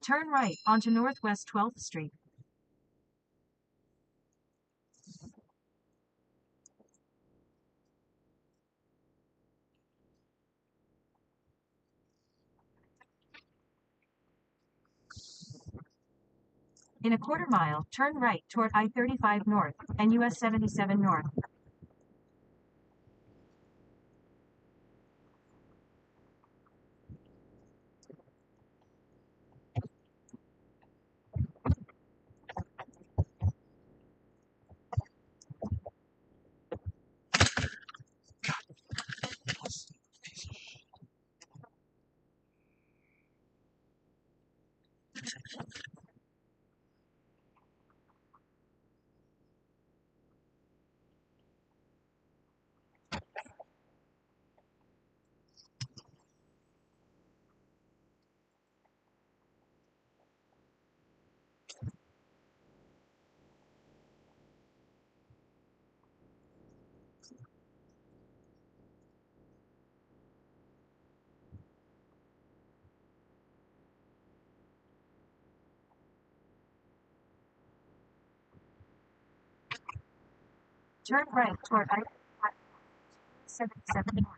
Turn right onto Northwest 12th Street. In a quarter mile, turn right toward I-35 North and US 77 North. Turn right toward I-35 77 North.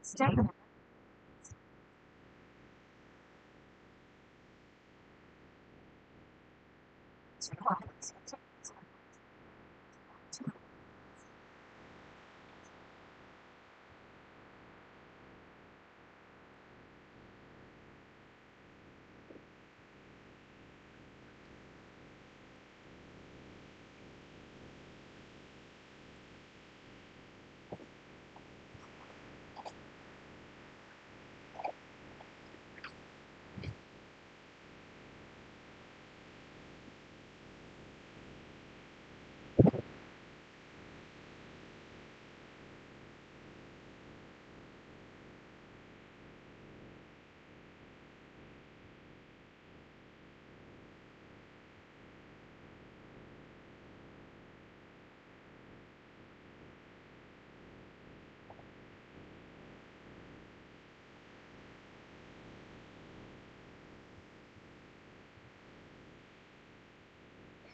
Stay.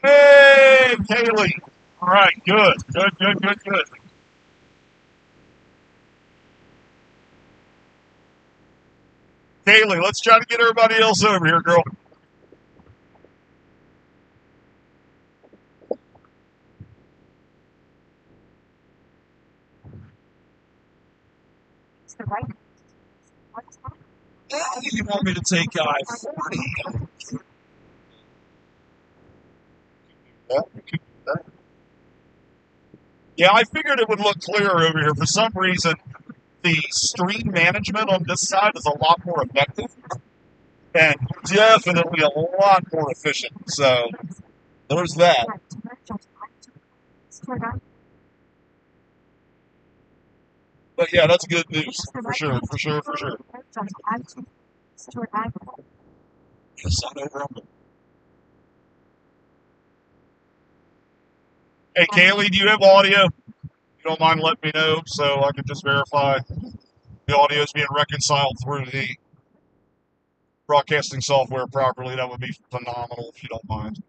Hey, Kaylee. All right, good. Kaylee, let's try to get everybody else over here, girl. It's the right. What's that? You want me to take I-40? Yeah, I figured it would look clearer over here. For some reason, the stream management on this side is a lot more effective. and definitely a lot more efficient. So there's that. But yeah, that's good news for sure, for sure, for sure. Yes, I know. Hey, Kaylee, do you have audio? You don't mind letting me know so I can just verify the audio is being reconciled through the broadcasting software properly. That would be phenomenal if you don't mind.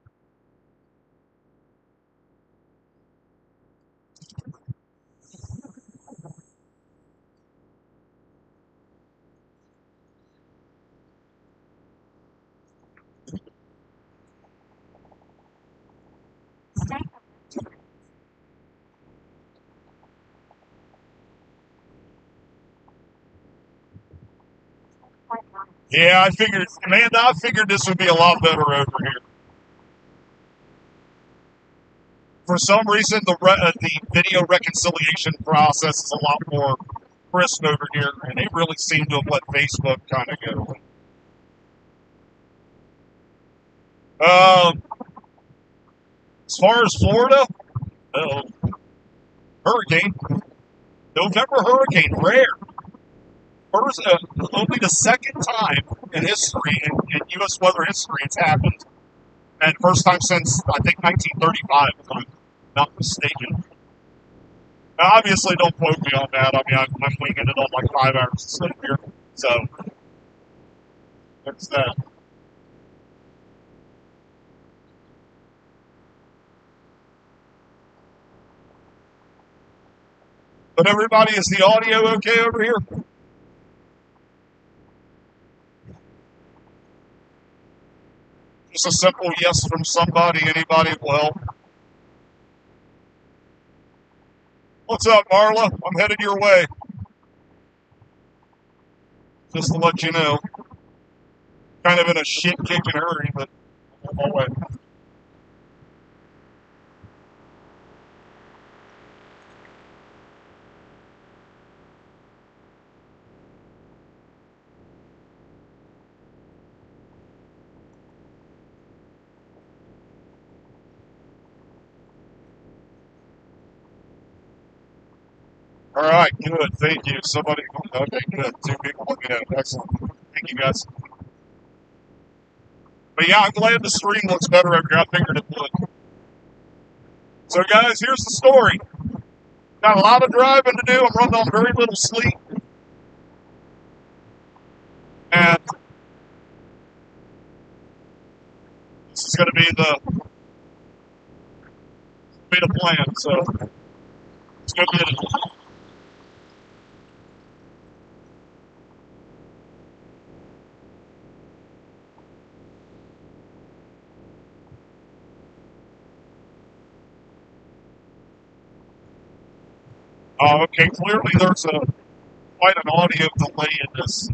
Yeah, I figured, Amanda, I figured this would be a lot better over here. For some reason, the video reconciliation process is a lot more crisp over here, and they really seem to have let Facebook kind of go. As far as Florida, uh, hurricane, November hurricane, rare. First, only the second time in history, in U.S. weather history, it's happened. And first time since, I think, 1935, if I'm not mistaken. Now, obviously, don't quote me on that. I mean, I'm winging it on like 5 hours of sleep here. So, that's that. But everybody, is the audio okay over here? Just a simple yes from somebody, anybody will help. What's up, Marla? I'm headed your way. Just to let you know. Kind of in a shit-kicking hurry, but I'm on my way. All right, good. Thank you. Somebody, okay, good. 2 people looking at it. Excellent. Thank you, guys. But yeah, I'm glad the stream looks better over here. I figured it would. So, guys, here's the story. Got a lot of driving to do. I'm running on very little sleep. And this is going to be the plan. So, let's go get it. Okay, clearly there's quite an audio delay in this.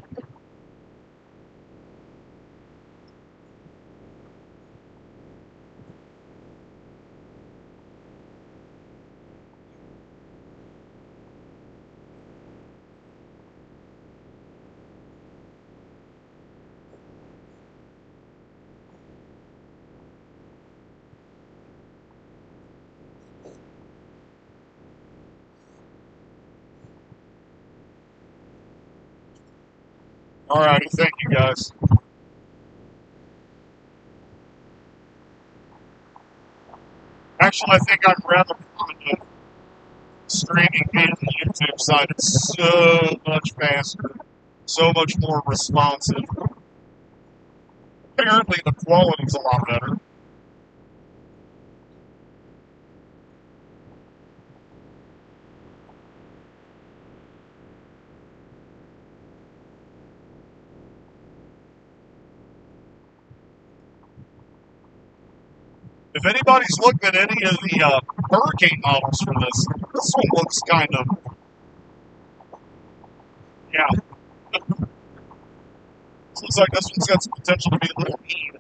Alrighty, thank you, guys. Actually, I think I'd rather put the streaming via the YouTube side. It's so much faster, so much more responsive. Apparently, the quality's a lot better. If anybody's looked at any of the hurricane models for this one looks kind of, yeah. Looks like this one's got some potential to be a little mean.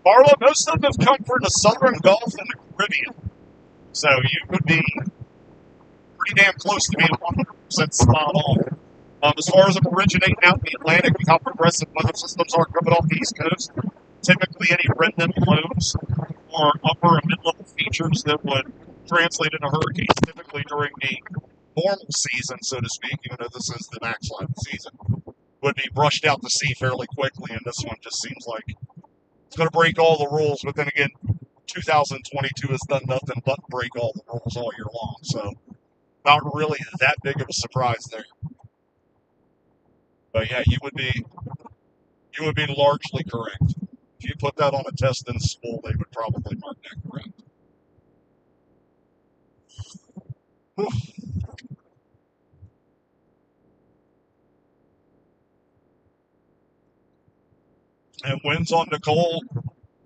Marla, most of them have come from the Southern Gulf and the Caribbean. So you would be pretty damn close to being 100% spot on. As far as them originating out in the Atlantic and how progressive weather systems are coming off the East Coast, typically any remnant lows or upper and mid-level features that would translate into hurricanes typically during the normal season, so to speak, even though this is the backslide season, would be brushed out to sea fairly quickly, and this one just seems like it's going to break all the rules, but then again, 2022 has done nothing but break all the rules all year long, so not really that big of a surprise there. But yeah, you would be largely correct. If you put that on a test in school, they would probably mark that correct. And winds on Nicole,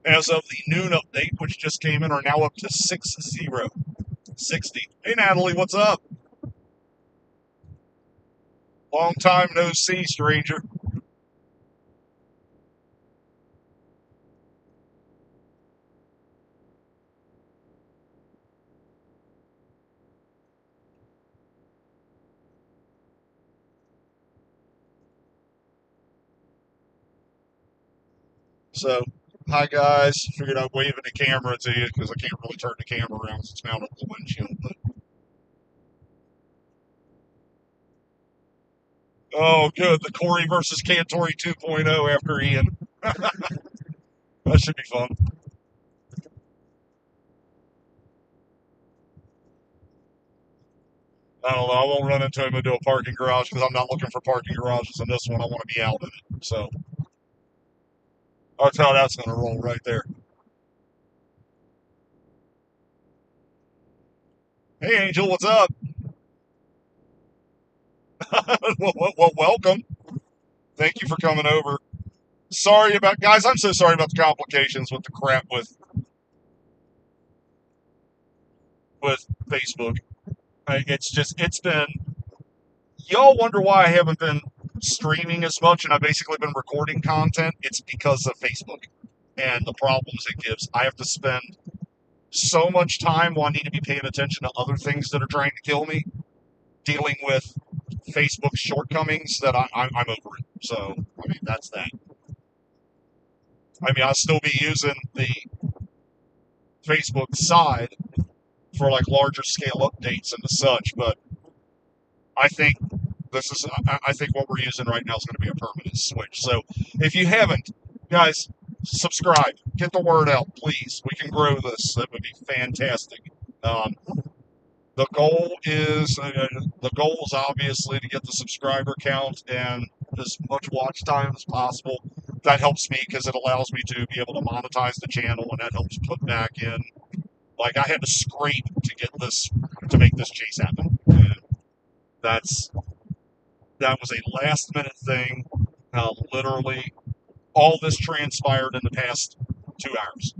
as of the noon update, which just came in, are now up to 60. Hey, Natalie, what's up? Long time no see, stranger. So, hi guys. Figured I'd wave at the camera to you because I can't really turn the camera around since it's mounted on the windshield. But oh, good. The Corey versus Cantori 2.0 after Ian. That should be fun. I don't know. I won't run into him into a parking garage because I'm not looking for parking garages in this one. I want to be out in it. So that's how that's going to roll right there. Hey, Angel, what's up? well, welcome. Thank you for coming over. Sorry about, guys, I'm so sorry about the complications with the crap with Facebook. It's been, y'all wonder why I haven't been streaming as much and I've basically been recording content. It's because of Facebook and the problems it gives. I have to spend so much time while I need to be paying attention to other things that are trying to kill me, dealing with Facebook's shortcomings that I'm over it. So, I mean, that's that. I mean, I'll still be using the Facebook side for like larger scale updates and such, but I think I think what we're using right now is going to be a permanent switch. So if you haven't, guys, subscribe, get the word out, please. We can grow this. That would be fantastic. The goal is obviously to get the subscriber count and as much watch time as possible. That helps me because it allows me to be able to monetize the channel, and that helps put back in. Like I had to scrape to make this chase happen. And that was a last minute thing. Literally, all this transpired in the past 2 hours.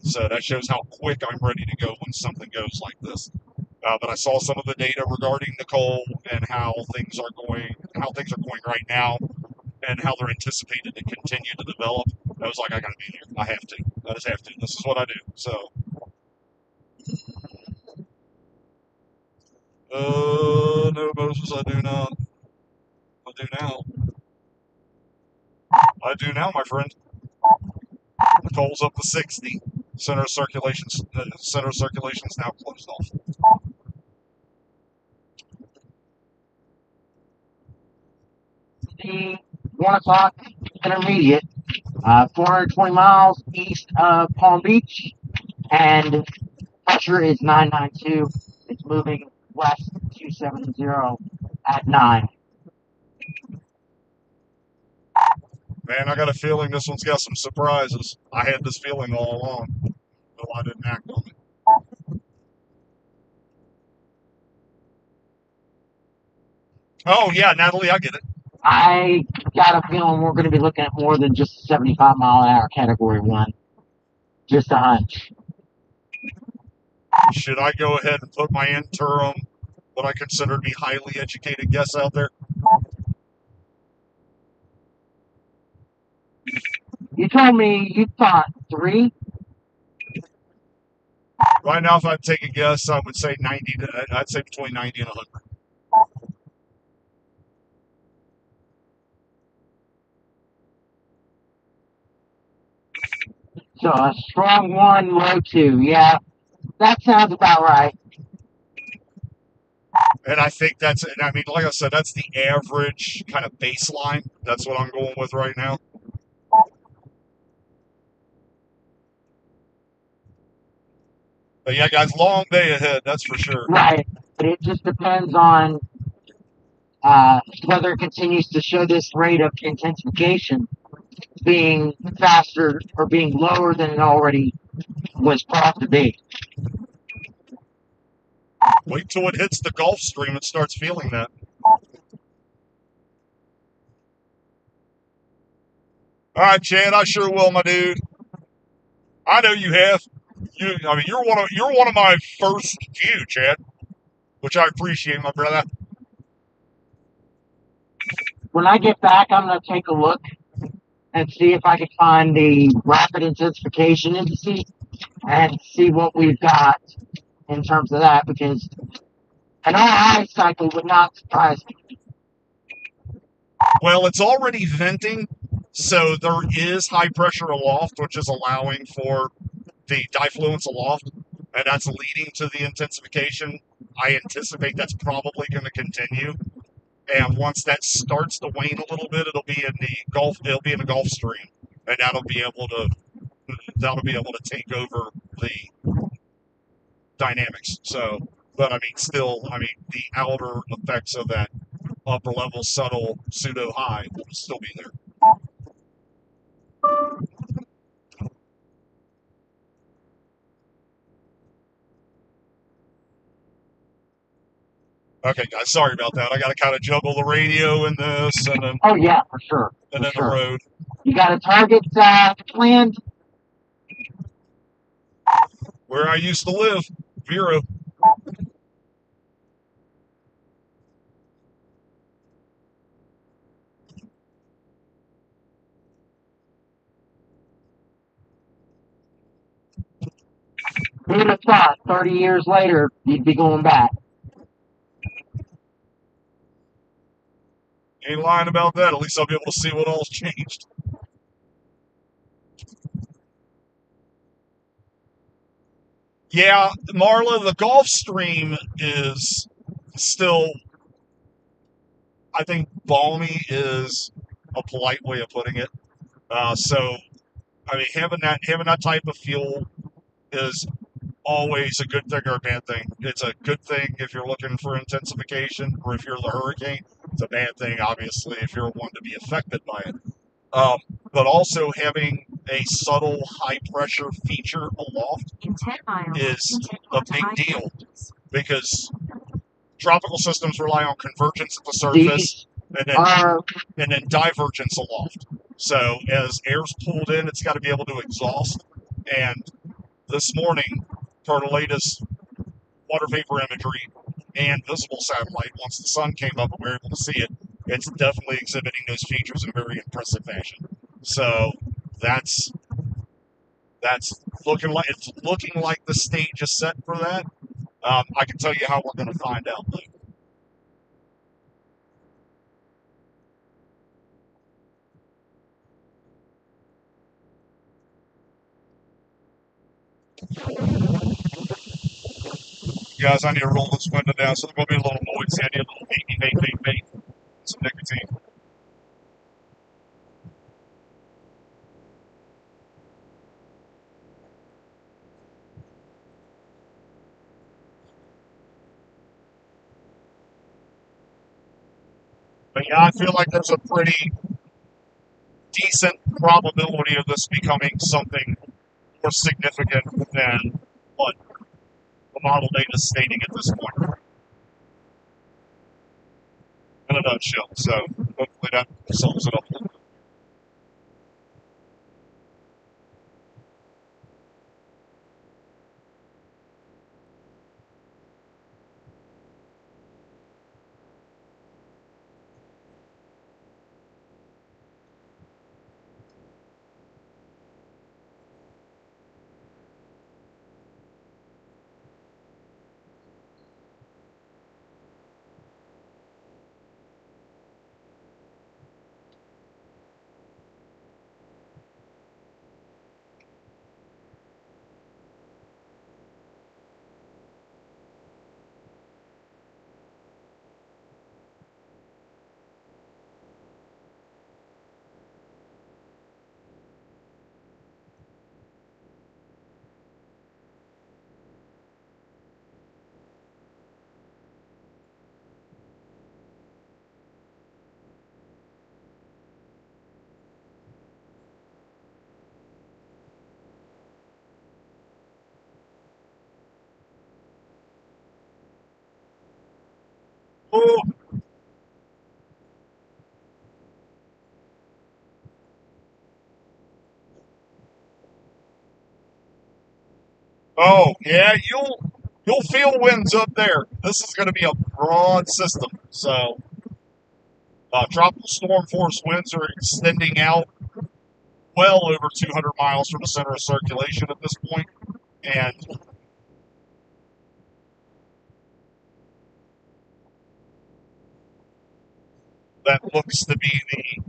So that shows how quick I'm ready to go when something goes like this. But I saw some of the data regarding Nicole and how things are going right now, and how they're anticipated to continue to develop. I was like, I gotta be here. I have to. I just have to. This is what I do. So, no, Moses, I do not. I do now. I do now, my friend. Nicole's up to 60. Center of circulation's now closed off. The 1 o'clock intermediate, 420 miles east of Palm Beach, and pressure is 992. It's moving west 270 at 9. Man, I got a feeling this one's got some surprises. I had this feeling all along, though I didn't act on it. Oh, yeah, Natalie, I get it. I got a feeling we're going to be looking at more than just 75-mile-an-hour Category 1. Just a hunch. Should I go ahead and put my interim, what I consider to be highly educated guess out there? You told me you thought 3. Right now, if I'd take a guess, I would say 90. I'd say between 90 and 100. So a strong 1, low 2. Yeah, that sounds about right. And I think that's, and I mean, like I said, that's the average kind of baseline. That's what I'm going with right now. But yeah, guys, long day ahead, that's for sure. Right. But it just depends on whether it continues to show this rate of intensification being faster or being lower than it already was thought to be. Wait till it hits the Gulf Stream and starts feeling that. All right, Chad, I sure will, my dude. I know you have. I mean, you're one of my first few, Chad, which I appreciate, my brother. When I get back, I'm going to take a look and see if I can find the rapid intensification indices and see what we've got in terms of that, because an RI cycle would not surprise me. Well, it's already venting, so there is high pressure aloft, which is allowing for the diffluence aloft, and that's leading to the intensification. I anticipate that's probably going to continue. And once that starts to wane a little bit, it'll be in the Gulf Stream, and that'll be able to take over the dynamics. So, but I mean, still, I mean, the outer effects of that upper level subtle pseudo high will still be there. Okay, guys, sorry about that. I got to kind of juggle the radio and this, and then Oh yeah, for sure. and then the road. You got a target planned? Where I used to live, Vero. Who'd have thought 30 years later you'd be going back? Ain't lying about that. At least I'll be able to see what all's changed. Yeah, Marla, the Gulf Stream is still, I think, balmy is a polite way of putting it. So, I mean, having that type of fuel is always a good thing or a bad thing. It's a good thing if you're looking for intensification, or if you're the hurricane. It's a bad thing, obviously, if you're one to be affected by it. But also having a subtle high pressure feature aloft In 10 miles, is continue a onto big I-10. deal, because tropical systems rely on convergence at the surface and then divergence aloft. So as air's pulled in, it's got to be able to exhaust. And this morning, per the latest water vapor imagery and visible satellite, once the sun came up and we were able to see it, it's definitely exhibiting those features in a very impressive fashion. So that's looking like the stage is set for that. I can tell you how we're going to find out, though. Guys, I need to roll this window down, so there's going to be a little noise. I need a little vape, some nicotine. But yeah, I feel like there's a pretty decent probability of this becoming something more significant than what the model data is stating at this point, in a nutshell. So hopefully that sums it up a little bit. Oh, oh, yeah, you'll feel winds up there. This is going to be a broad system, so tropical storm force winds are extending out well over 200 miles from the center of circulation at this point, and that looks to be the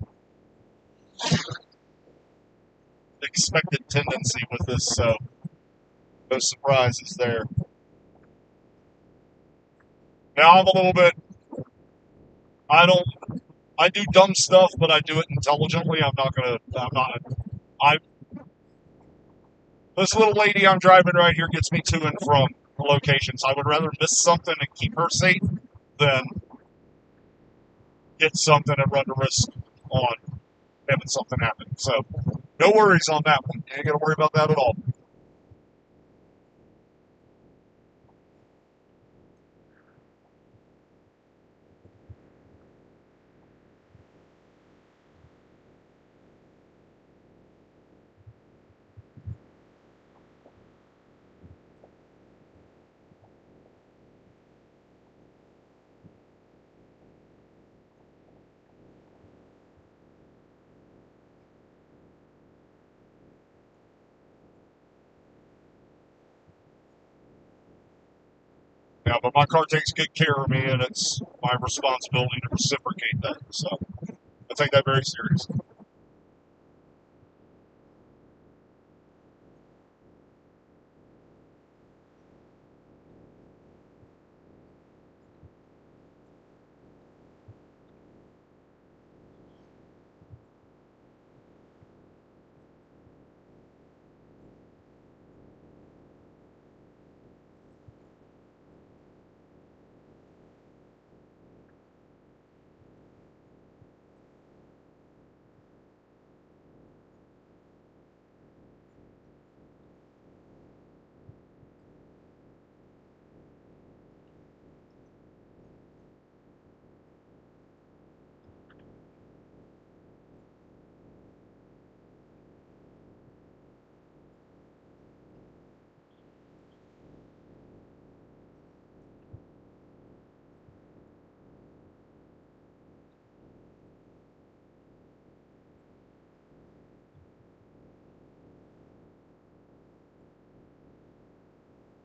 expected tendency with this, so no surprises there. Now I'm a little bit, I don't, I do dumb stuff, but I do it intelligently. I, this little lady I'm driving right here gets me to and from locations. I would rather miss something and keep her safe than get something and run the risk on having something happen. So, no worries on that one. You ain't got to worry about that at all. Yeah, but my car takes good care of me, and it's my responsibility to reciprocate that. So, I take that very seriously.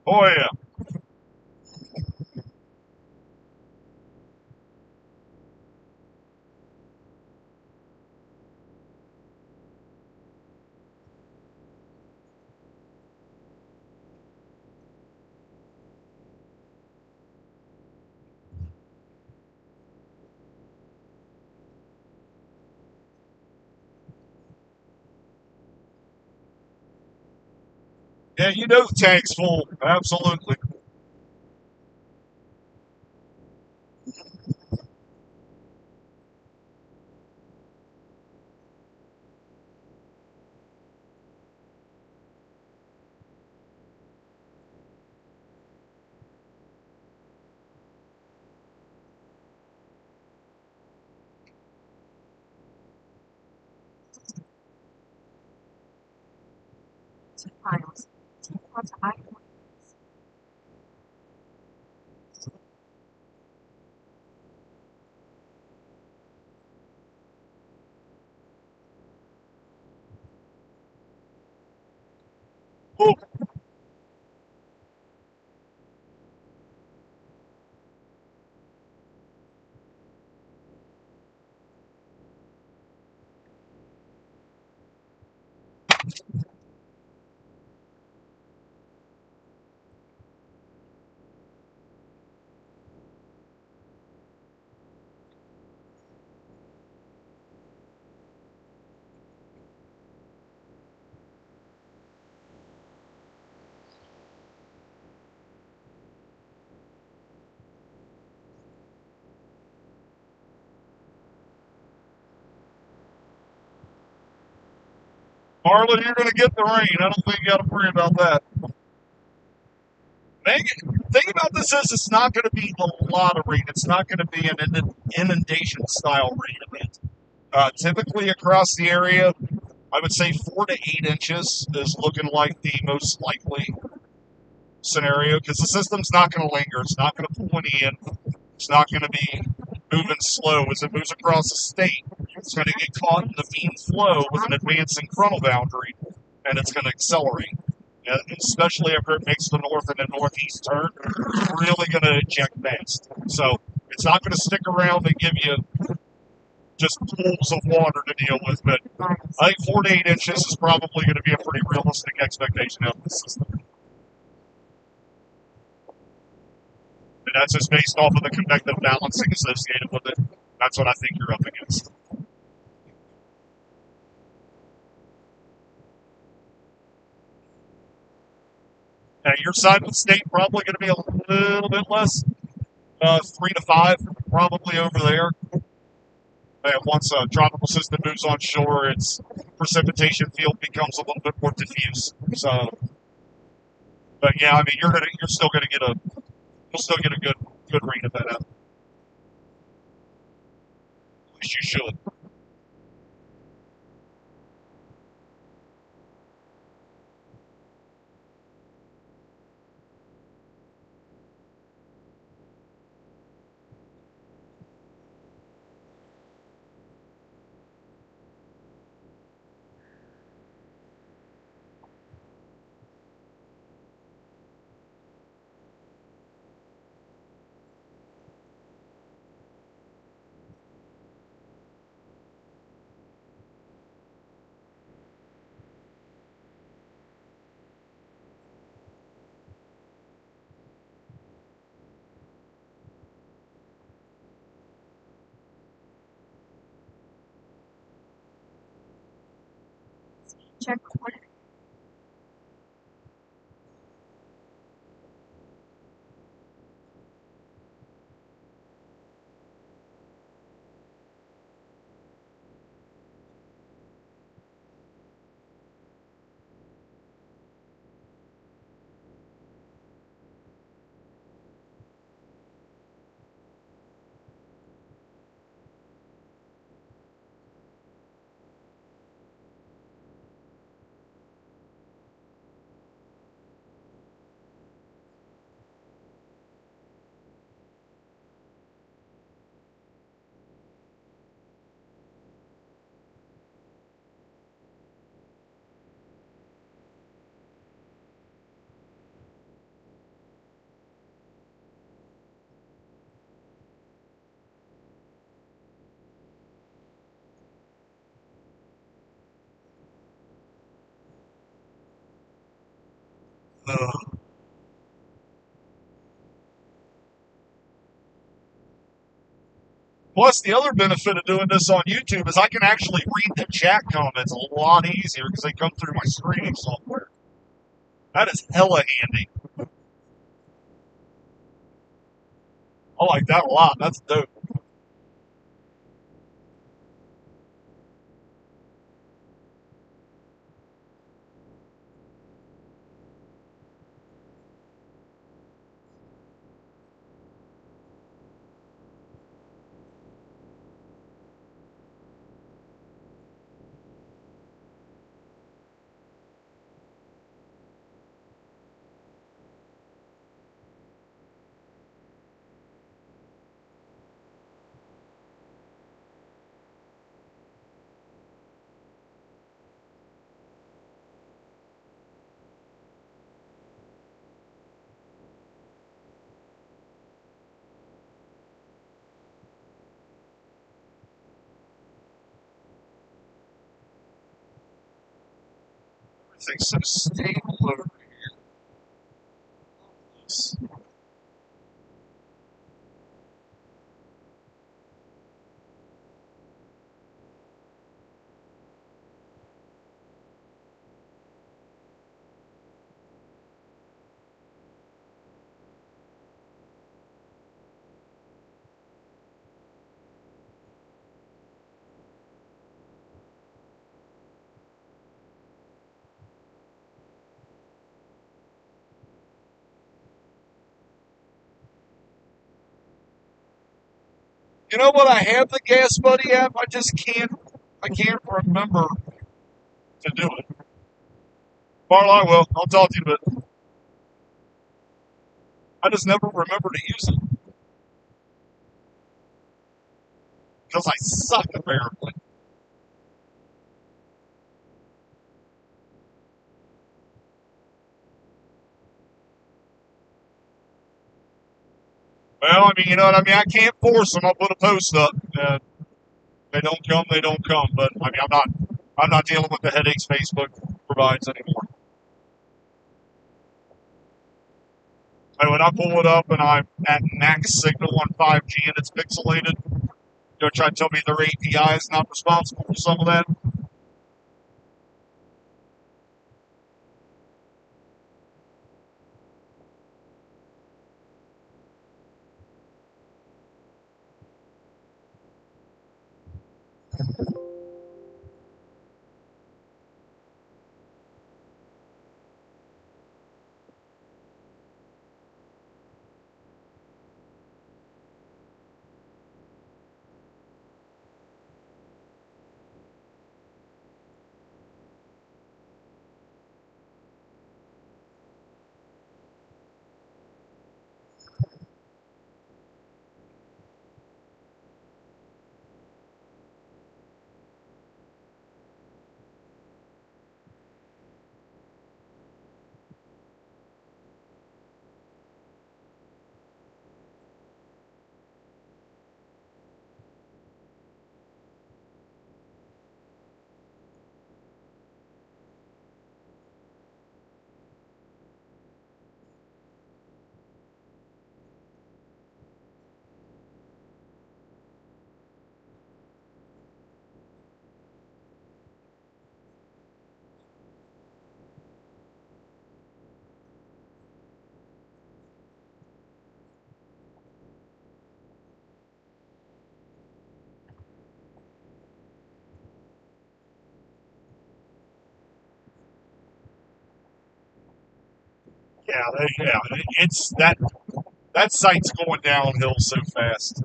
Oh, yeah. Yeah, you know the tank's full. Absolutely. miles. Onto I. Oh, Marlon, you're going to get the rain. I don't think you got to worry about that. Make it. thing about this is it's not going to be a lot of rain. It's not going to be an inundation style rain event. Typically across the area, I would say 4 to 8 inches is looking like the most likely scenario because the system's not going to linger. It's not going to pull any in. It's not going to be moving slow as it moves across the state. It's going to get caught in the mean flow with an advancing frontal boundary, and it's going to accelerate. And especially after it makes the north and the northeast turn, it's really going to eject fast. So it's not going to stick around and give you just pools of water to deal with, but I think 4 to 8 inches is probably going to be a pretty realistic expectation of the system. And that's just based off of the convective balancing associated with it. That's what I think you're up against. Now, your side of the state probably going to be a little bit less, 3 to 5, probably over there. And once a tropical system moves on shore, its precipitation field becomes a little bit more diffuse. So, but yeah, I mean, you're still gonna get a good rain event out. At least you should. Check recorded. Plus, the other benefit of doing this on YouTube is I can actually read the chat comments a lot easier because they come through my screening software. That is hella handy. I like that a lot. That's dope. Everything's so stable over here. You know what? I have the Gas Buddy app. I just can't. I can't remember to do it. Marla, I will. I'll talk to you in a bit. I just never remember to use it because I suck apparently. Well, I mean, you know what I mean. I can't force them. I'll put a post up. They don't come. They don't come. But I mean, I'm not dealing with the headaches Facebook provides anymore. And when I pull it up and I'm at max signal on 5G and it's pixelated, they're trying to tell me their API is not responsible for some of that. Yeah, it's that site's going downhill so fast.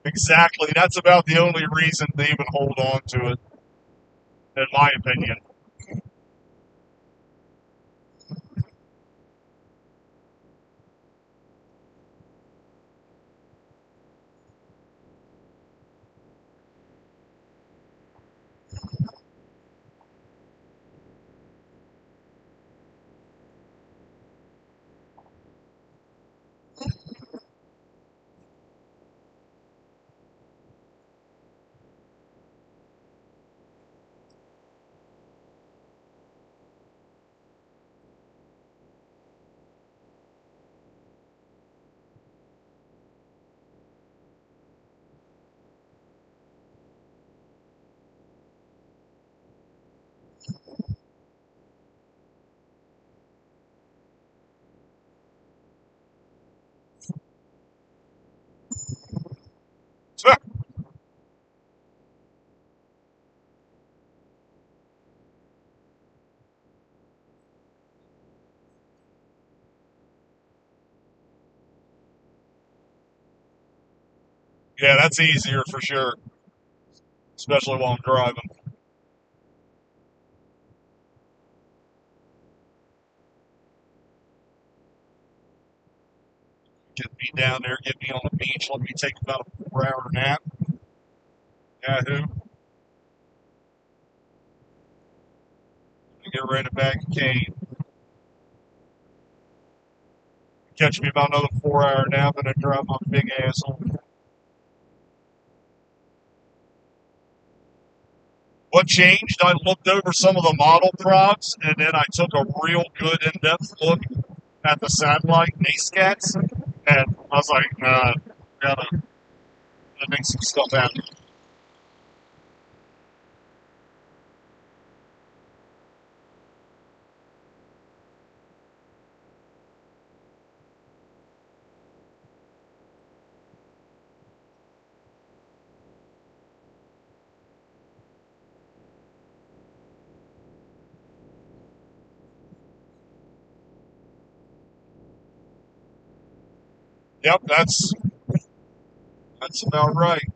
Exactly. That's about the only reason they even hold on to it, in my opinion. Yeah, that's easier for sure, especially while I'm driving. Get me down there, get me on the beach, let me take about a 4-hour nap. Yahoo. Get ready to bag a cane. Catch me about another 4-hour nap and then drive my big ass home. What changed? I looked over some of the model props and then I took a real good in-depth look at the satellite NASCATs, and I was like, gotta make some stuff happen. Yep, that's about right.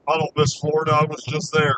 I don't miss Florida. I was just there.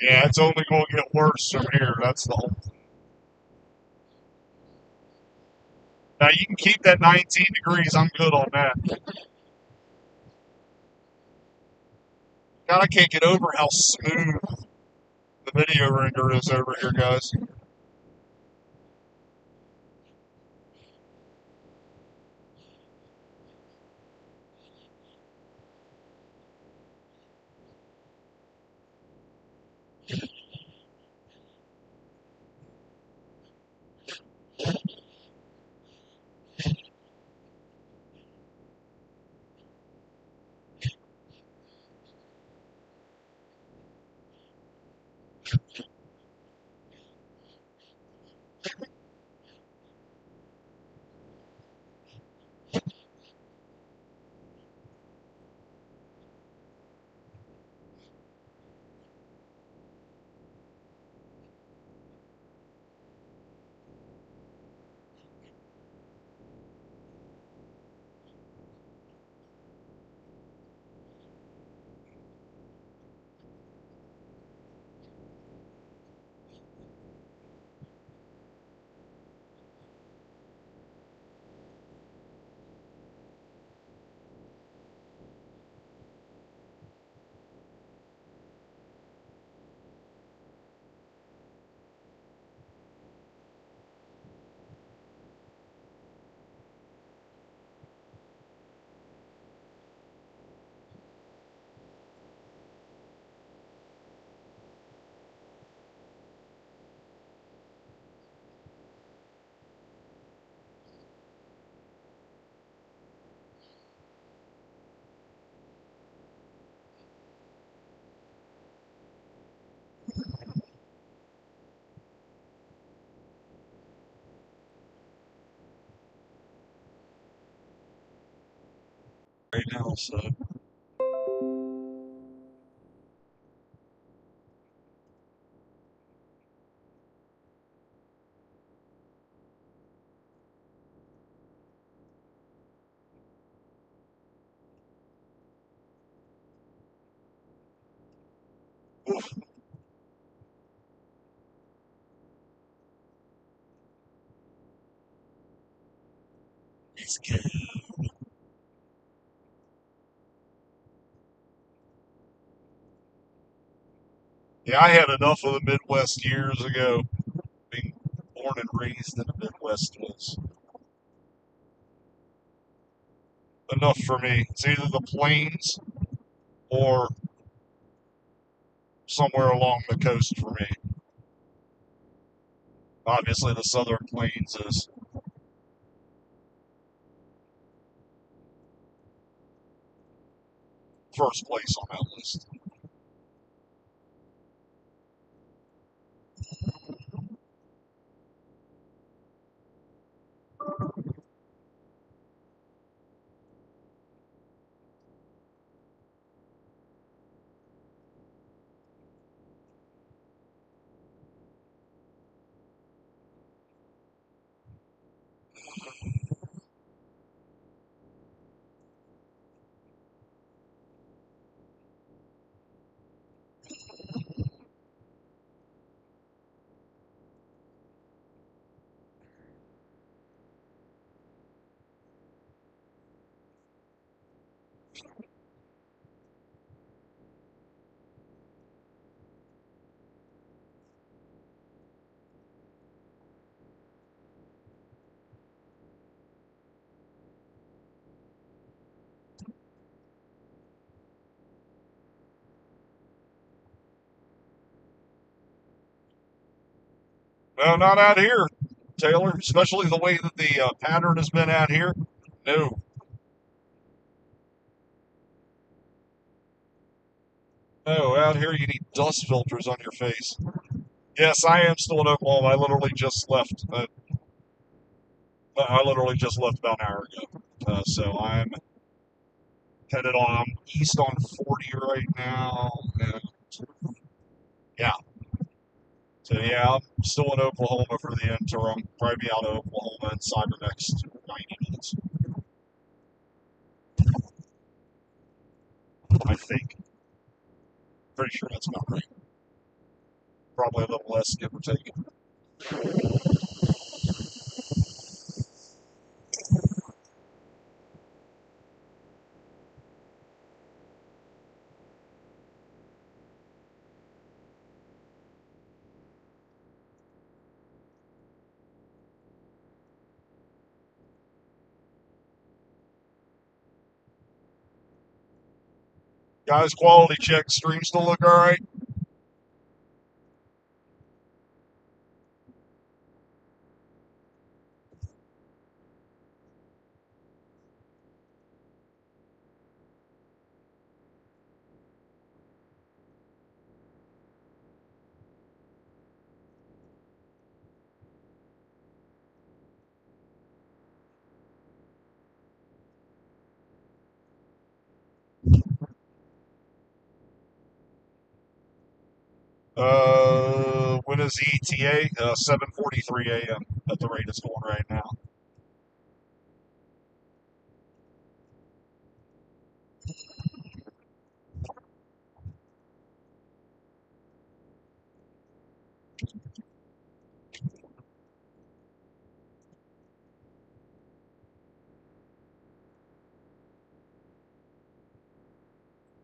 Yeah, it's only going to get worse from here. That's the whole. Now you can keep that 19 degrees. I'm good on that. God, I can't get over how smooth the video render is over here, guys. right now, so. Oof. It's good. Yeah, I had enough of the Midwest years ago. Being born and raised in the Midwest was enough for me. It's either the plains or somewhere along the coast for me. Obviously, the Southern Plains is first place on that list. No, not out here, Taylor. Especially the way that the pattern has been out here. No. No, out here you need dust filters on your face. Yes, I am still in Oklahoma. I literally just left. I literally just left about an hour ago. So I'm headed on east on 40 right now. And yeah. So yeah, I'm still in Oklahoma for the interim. Probably be out of Oklahoma inside the next 90 minutes. I think. Pretty sure that's about right. Probably a little less, give or take. Guys, quality check. Stream still look all right? When is ETA? 7:43 a.m. at the rate it's going right now.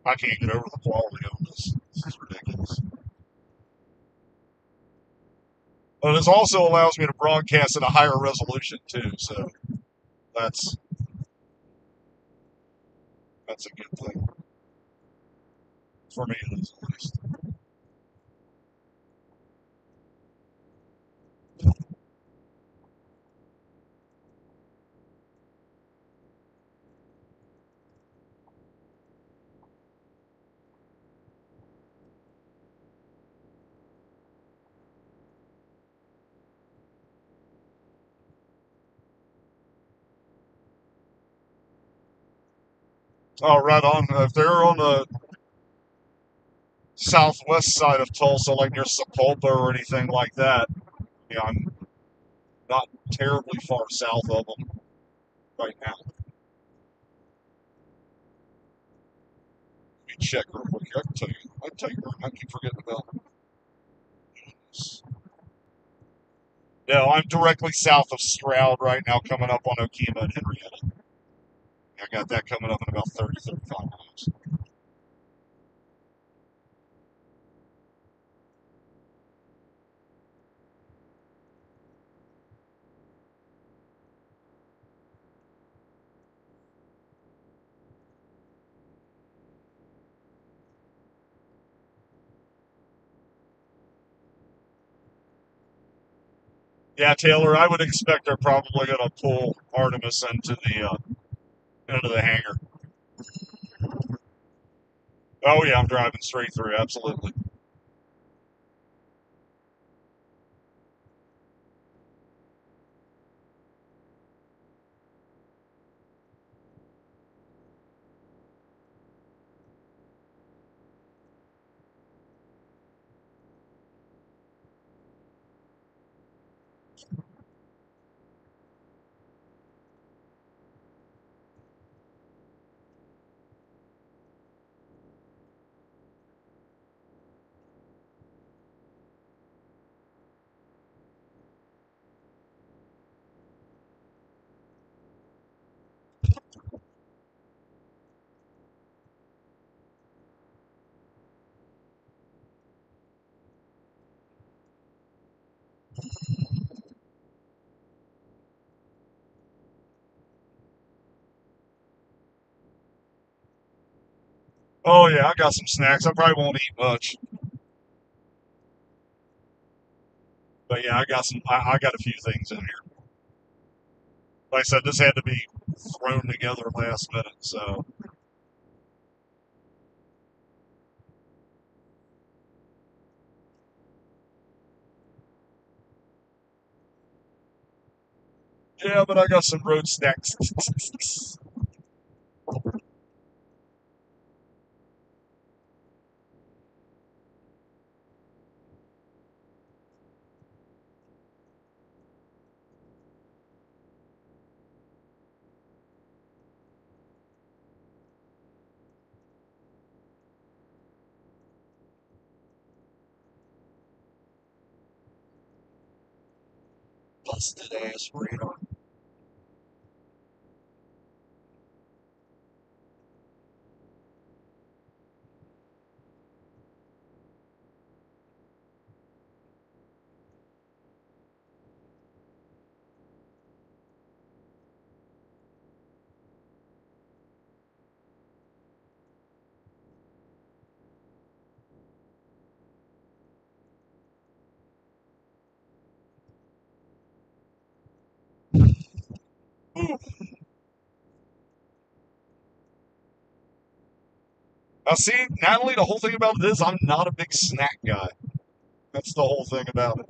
I can't get over the quality of this. This is ridiculous. But this also allows me to broadcast at a higher resolution too, so that's a good thing for me at least. Oh, right on. If they're on the southwest side of Tulsa, like near Sepulpa or anything like that, yeah, I'm not terribly far south of them right now. Let me check real quick. I can tell you, I keep forgetting about this. No, I'm directly south of Stroud right now, coming up on Okima and Henrietta. I got that coming up in about 30, 35 miles. Yeah, Taylor, I would expect they're probably going to pull Artemis into the hangar. Oh yeah, I'm driving straight through. Absolutely. Oh yeah, I got some snacks. I probably won't eat much, but yeah, I got some. I got a few things in here. Like I said, this had to be thrown together last minute. So yeah, but I got some road snacks. Busted ass radar. Now see, Natalie, the whole thing about it is I'm not a big snack guy. That's the whole thing about it.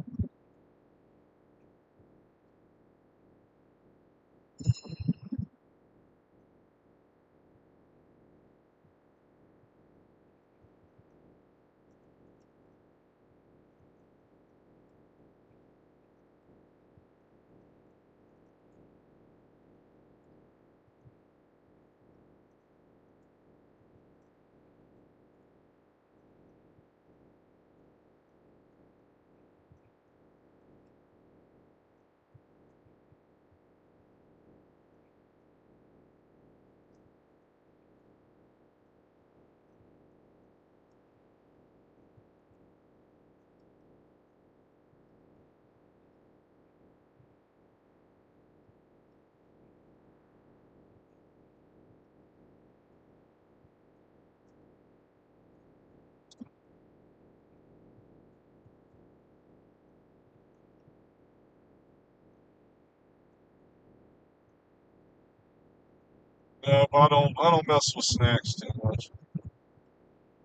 No, I don't mess with snacks too much.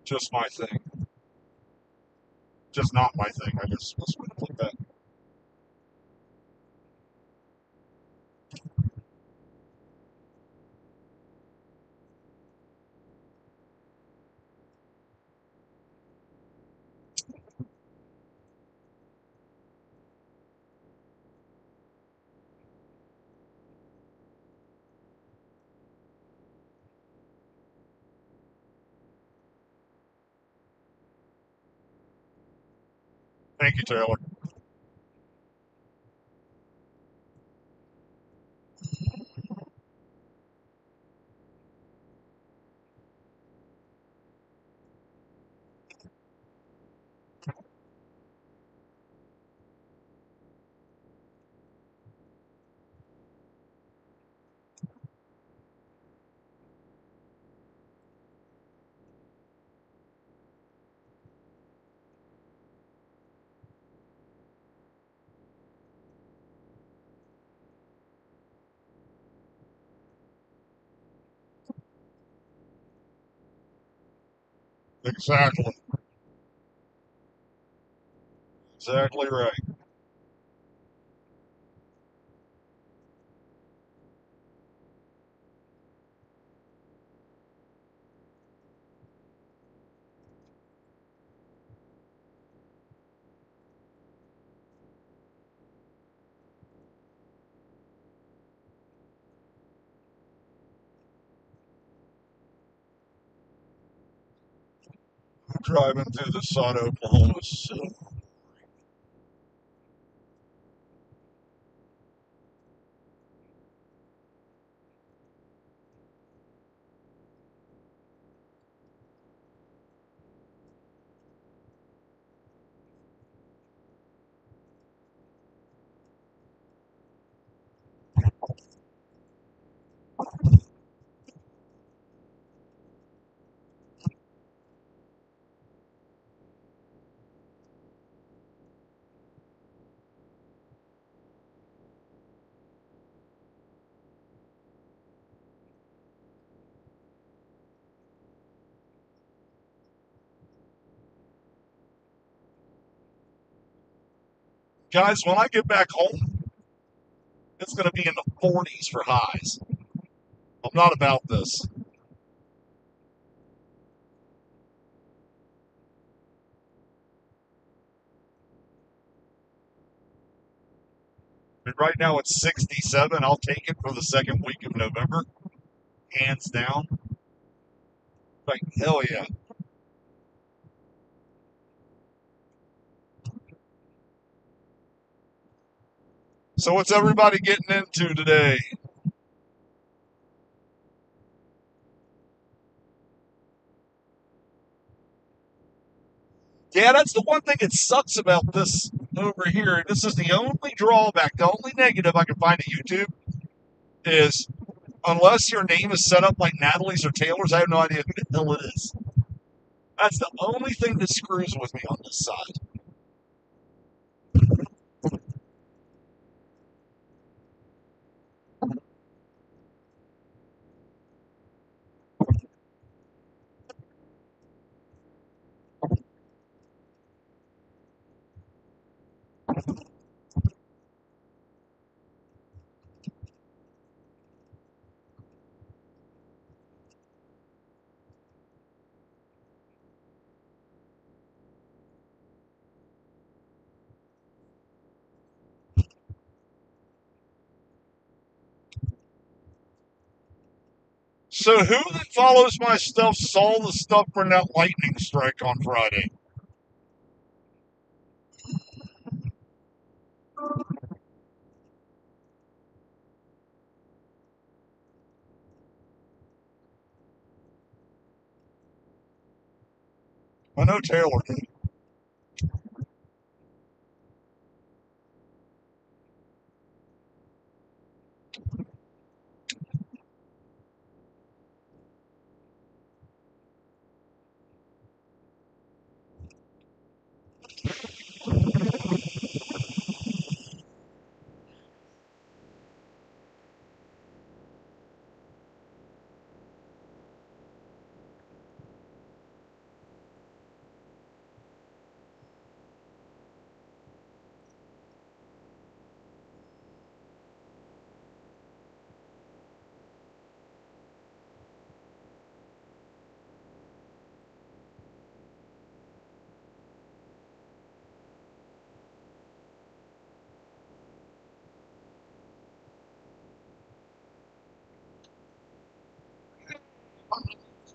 Just my thing. Just not my thing. I guess let's put that. Thank you, Taylor. Exactly. Exactly right. Driving through the sun, Oklahoma. So guys, when I get back home, it's going to be in the 40s for highs. I'm not about this. And right now it's 67. I'll take it for the second week of November. Hands down. Like, hell yeah. So what's everybody getting into today? Yeah, that's the one thing that sucks about this over here. This is the only drawback, the only negative I can find at YouTube is unless your name is set up like Natalie's or Taylor's, I have no idea who the hell it is. That's the only thing that screws with me on this side. So who that follows my stuff saw the stuff from that lightning strike on Friday? I know Taylor did.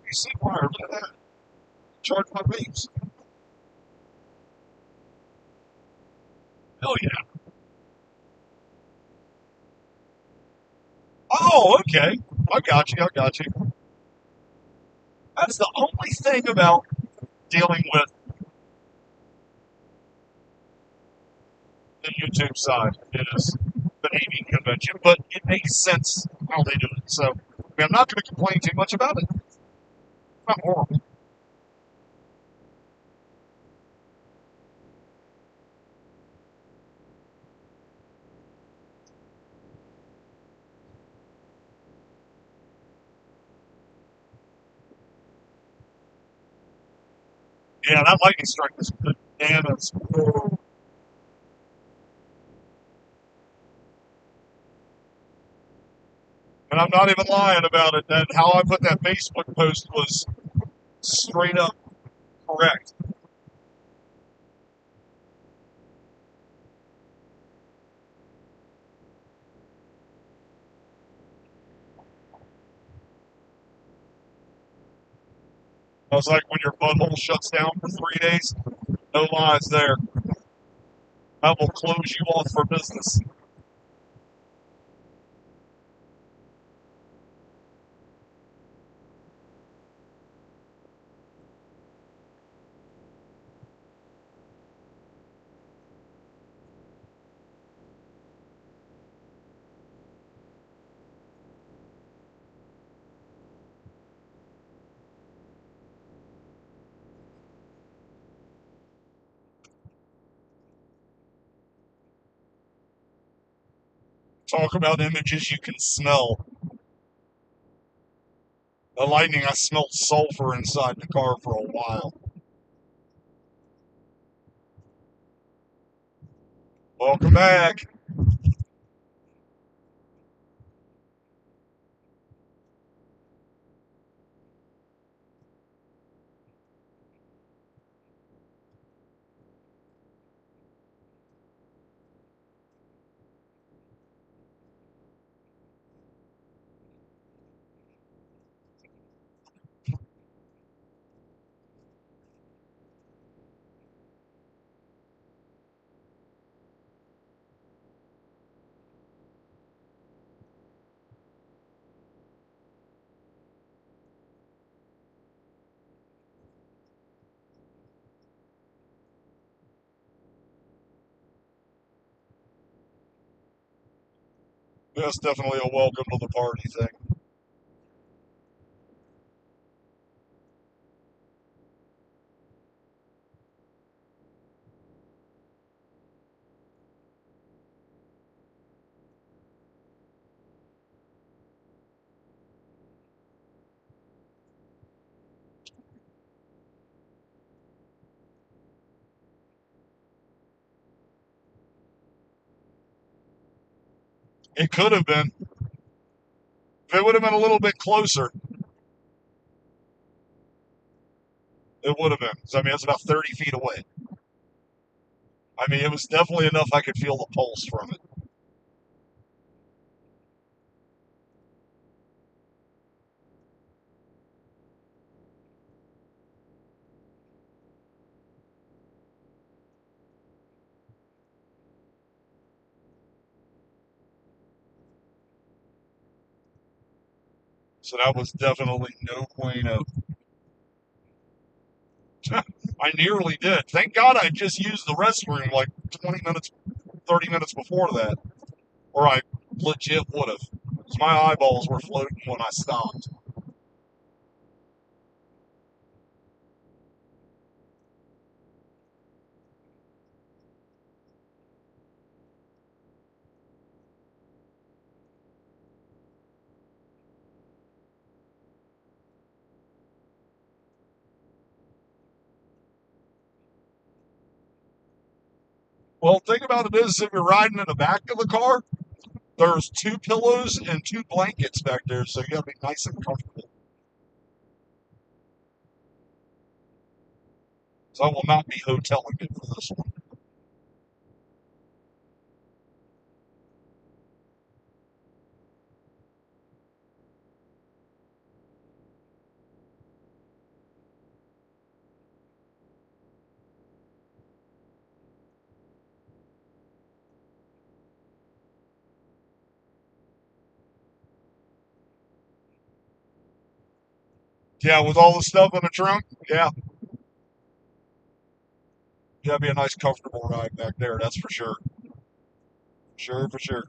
You see wire, look at that. Charge my beats. Oh, yeah. Oh, okay. I got you. I got you. That's the only thing about dealing with the YouTube side is the naming convention, but it makes sense how they do it. So, I mean, I'm not going to complain too much about it. It's not horrible. Yeah, that lightning strike was bananas. And I'm not even lying about it. That how I put that Facebook post was straight up correct. I was like, when your butthole shuts down for 3 days, no lies there. That will close you off for business. Talk about images you can smell. The lightning, I smelled sulfur inside the car for a while. Welcome back. That's definitely a welcome to the party thing. It could have been. If it would have been a little bit closer, it would have been. So, I mean, it's about 30 feet away. I mean, it was definitely enough I could feel the pulse from it. So that was definitely no bueno. I nearly did. Thank God I just used the restroom like 20 minutes, 30 minutes before that. Or I legit would have. Because my eyeballs were floating when I stopped. Well, the thing about it is, if you're riding in the back of the car, there's 2 pillows and 2 blankets back there, so you gotta be nice and comfortable. So I will not be hoteling it for this one. Yeah, with all the stuff in the trunk, yeah. Yeah, it'd be a nice, comfortable ride back there, that's for sure. Sure, for sure.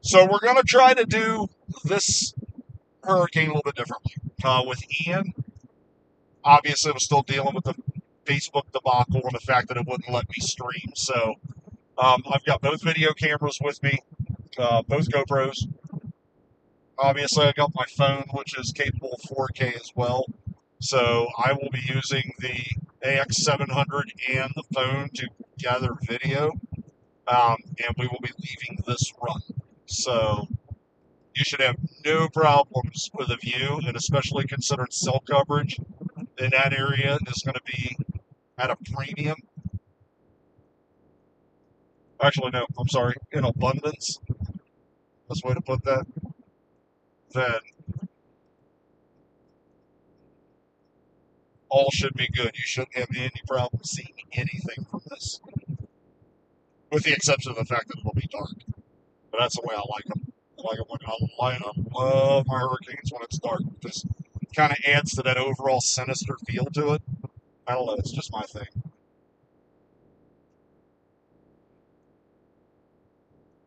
So we're going to try to do this hurricane a little bit differently. With Ian, obviously, I was still dealing with the Facebook debacle and the fact that it wouldn't let me stream. So I've got both video cameras with me, both GoPros. Obviously, I got my phone, which is capable of 4K as well. So I will be using the AX700 and the phone to gather video, and we will be leaving this run. So you should have no problems with a view, and especially considering cell coverage in that area is going to be at a premium. Actually, no, I'm sorry, in abundance. Best way to put that. Then all should be good. You shouldn't have any problem seeing anything from this, with the exception of the fact that it'll be dark. But that's the way I like them. I like them when I love my hurricanes when it's dark. It just kind of adds to that overall sinister feel to it. I don't know. It's just my thing.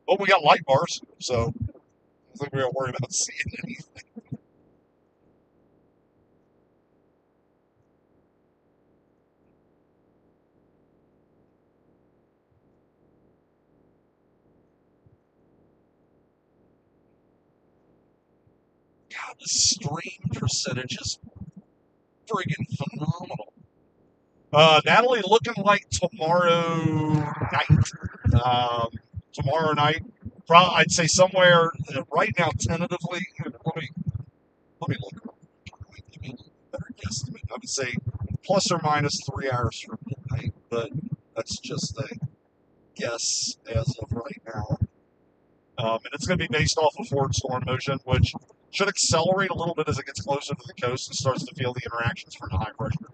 But we got light bars, so I don't think we got to worry about seeing anything. God, the stream percentage is friggin' phenomenal. Natalie, looking like tomorrow night. Tomorrow night, I'd say somewhere right now, tentatively. Let me look. Give me a better guesstimate. I would say plus or minus 3 hours from midnight, but that's just a guess as of right now. And it's going to be based off of forward storm motion, which should accelerate a little bit as it gets closer to the coast and starts to feel the interactions from the high pressure.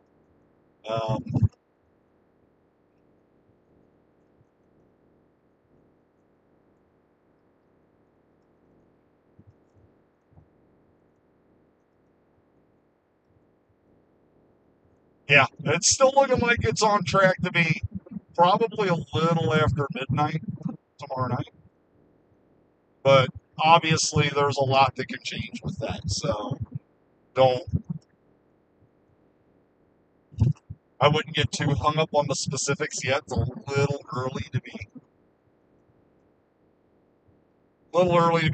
Yeah, it's still looking like it's on track to be probably a little after midnight tomorrow night. But obviously, there's a lot that can change with that. So don't. I wouldn't get too hung up on the specifics yet. It's a little early to be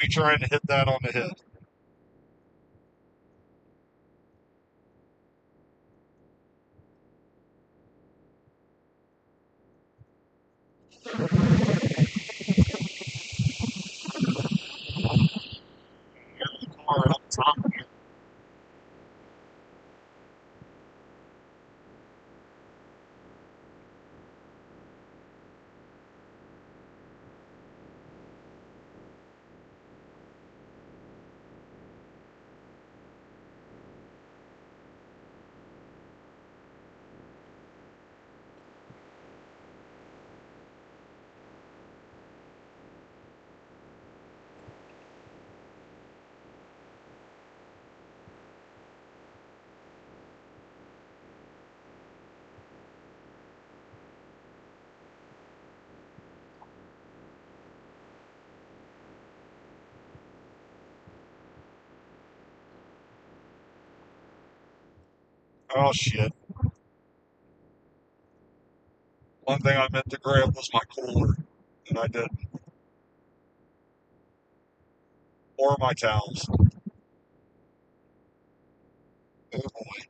trying to hit that on the head. Up top. Oh shit! One thing I meant to grab was my cooler, and I didn't, or my towels. Oh boy.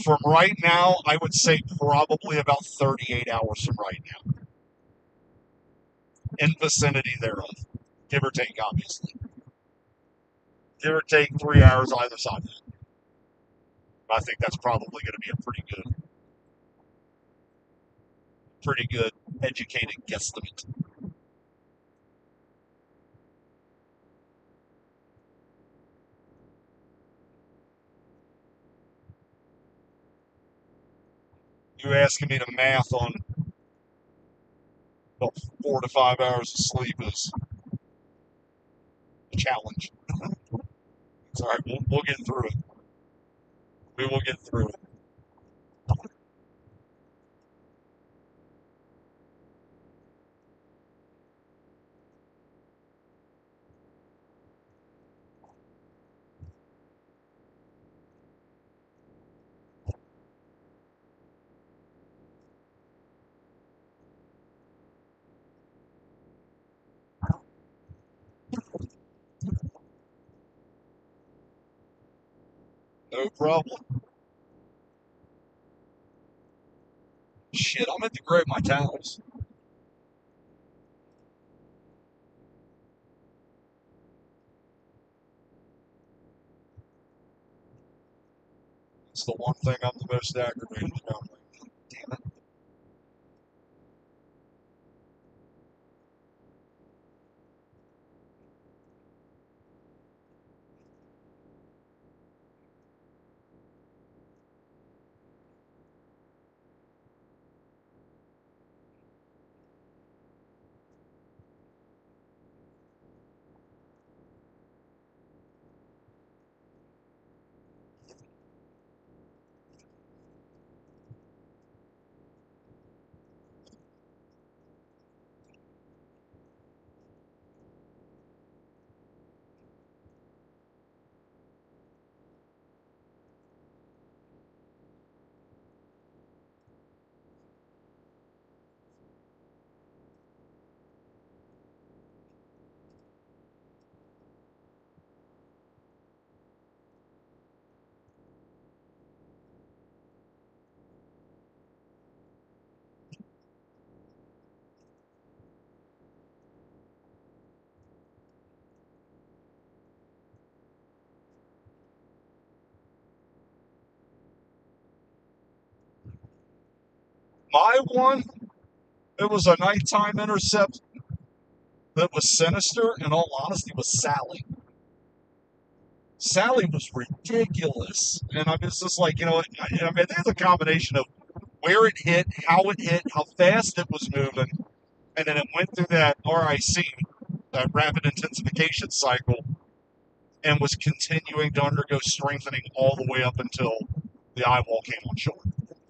From right now, I would say probably about 38 hours from right now, in vicinity thereof, give or take, obviously. Give or take 3 hours either side of it. I think that's probably going to be a pretty good educated guesstimate. You asking me to math on about 4 to 5 hours of sleep is a challenge. It's all right. We'll get through it. We will get through it. No problem. Shit, I meant to grab my towels. It's the one thing I'm the most aggravated about. Damn it. My one, it was a nighttime intercept that was sinister, in all honesty, was Sally. Sally was ridiculous. And I was just like, I mean, there's a combination of where it hit, how fast it was moving, and then it went through that RIC, that rapid intensification cycle, and was continuing to undergo strengthening all the way up until the eyewall came on shore.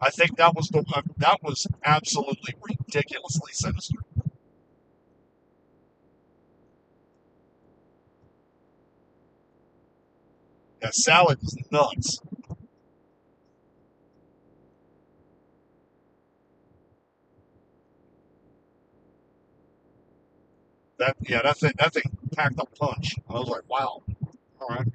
I think that was absolutely ridiculously sinister. Yeah, Sally was nuts. That thing packed a punch. I was like, wow. All right.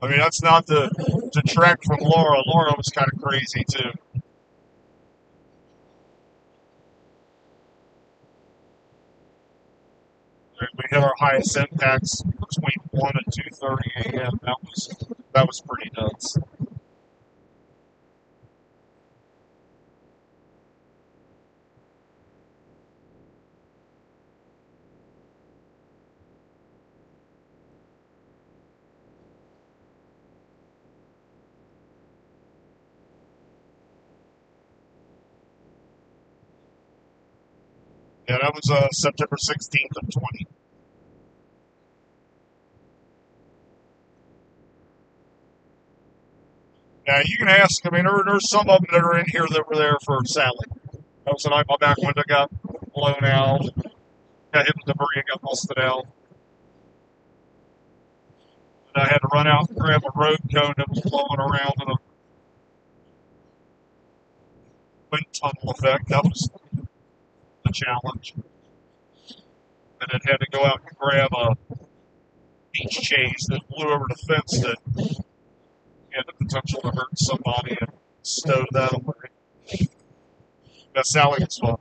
I mean, that's not to detract from Laura. Laura was kind of crazy too. We hit our highest impacts between 1 and 2:30 a.m. That was pretty nuts. Yeah, that was September 16th of 20. Yeah, you can ask. I mean, there's some of them that are in here that were there for Sally. That was the night my back window got blown out. Got hit with debris and got busted out. And I had to run out and grab a road cone that was blowing around in a wind tunnel effect. That was the challenge. And then had to go out and grab a beach chase that blew over the fence that had the potential to hurt somebody and stow that away. That Sally was fun.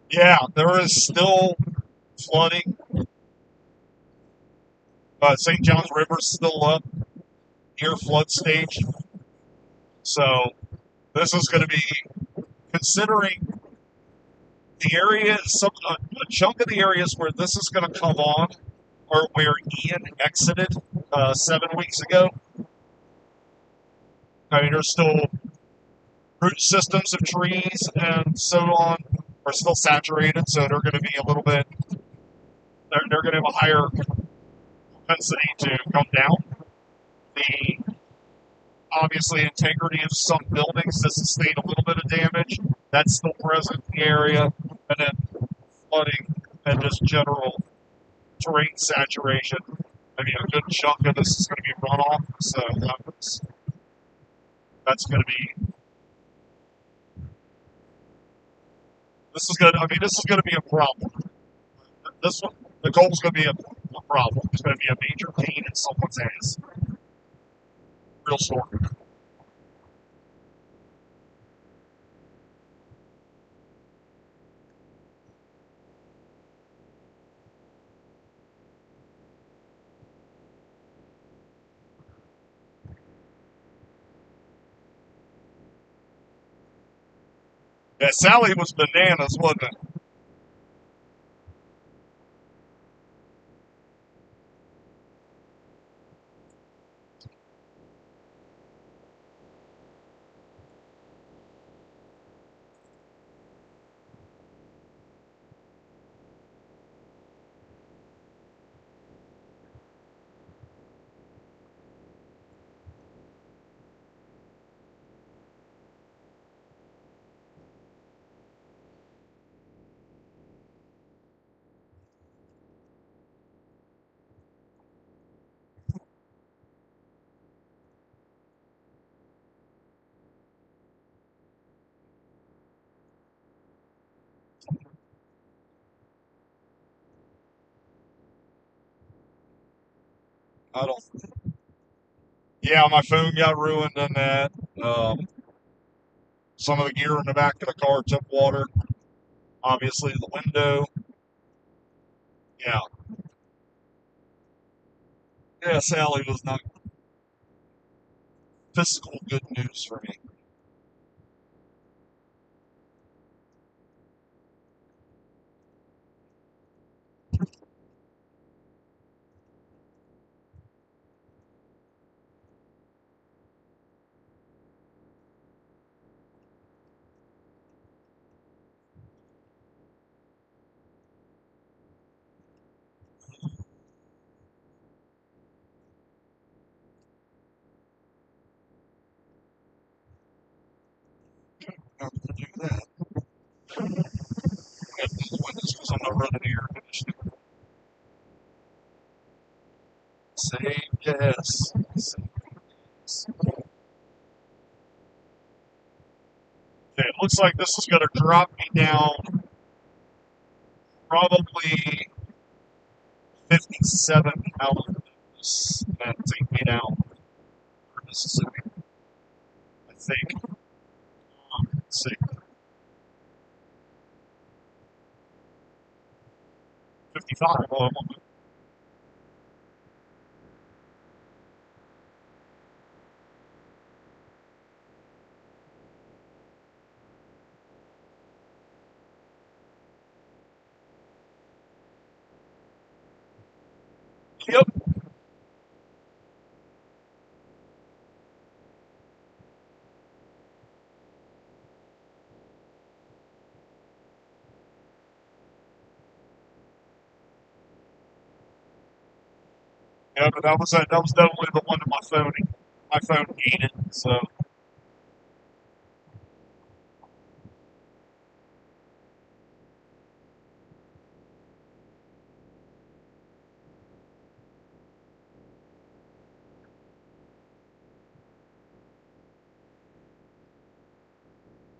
Yeah, there is still flooding. St. John's River's still up near flood stage. So this is going to be, considering the area, a chunk of the areas where this is going to come on are where Ian exited 7 weeks ago. I mean, there's still root systems of trees and so on are still saturated, so they're going to be a little bit, they're going to have a higher propensity to come down. The obviously integrity of some buildings has sustained a little bit of damage. That's still present in the area. And then flooding and just general terrain saturation. I mean, a good chunk of this is going to be runoff, so that's going to be. This is going. I mean, this is going to be a problem. This one, Nicole's going to be a problem. It's going to be a major pain in someone's ass. Real story. Yeah, Sally was bananas, wasn't it? I don't. Yeah, my phone got ruined in that. Some of the gear in the back of the car took water. Obviously, the window. Yeah. Yeah, Sally was not fiscal good news for me. How did I do that? I got these windows because I'm not running air conditioning. Save gas. Save gas. Okay, it looks like this is going to drop me down probably 57 out of this and take me down for Mississippi. I think. Let's see. 55. Oh, yep. Yeah, but that was definitely the one that my phone needed. So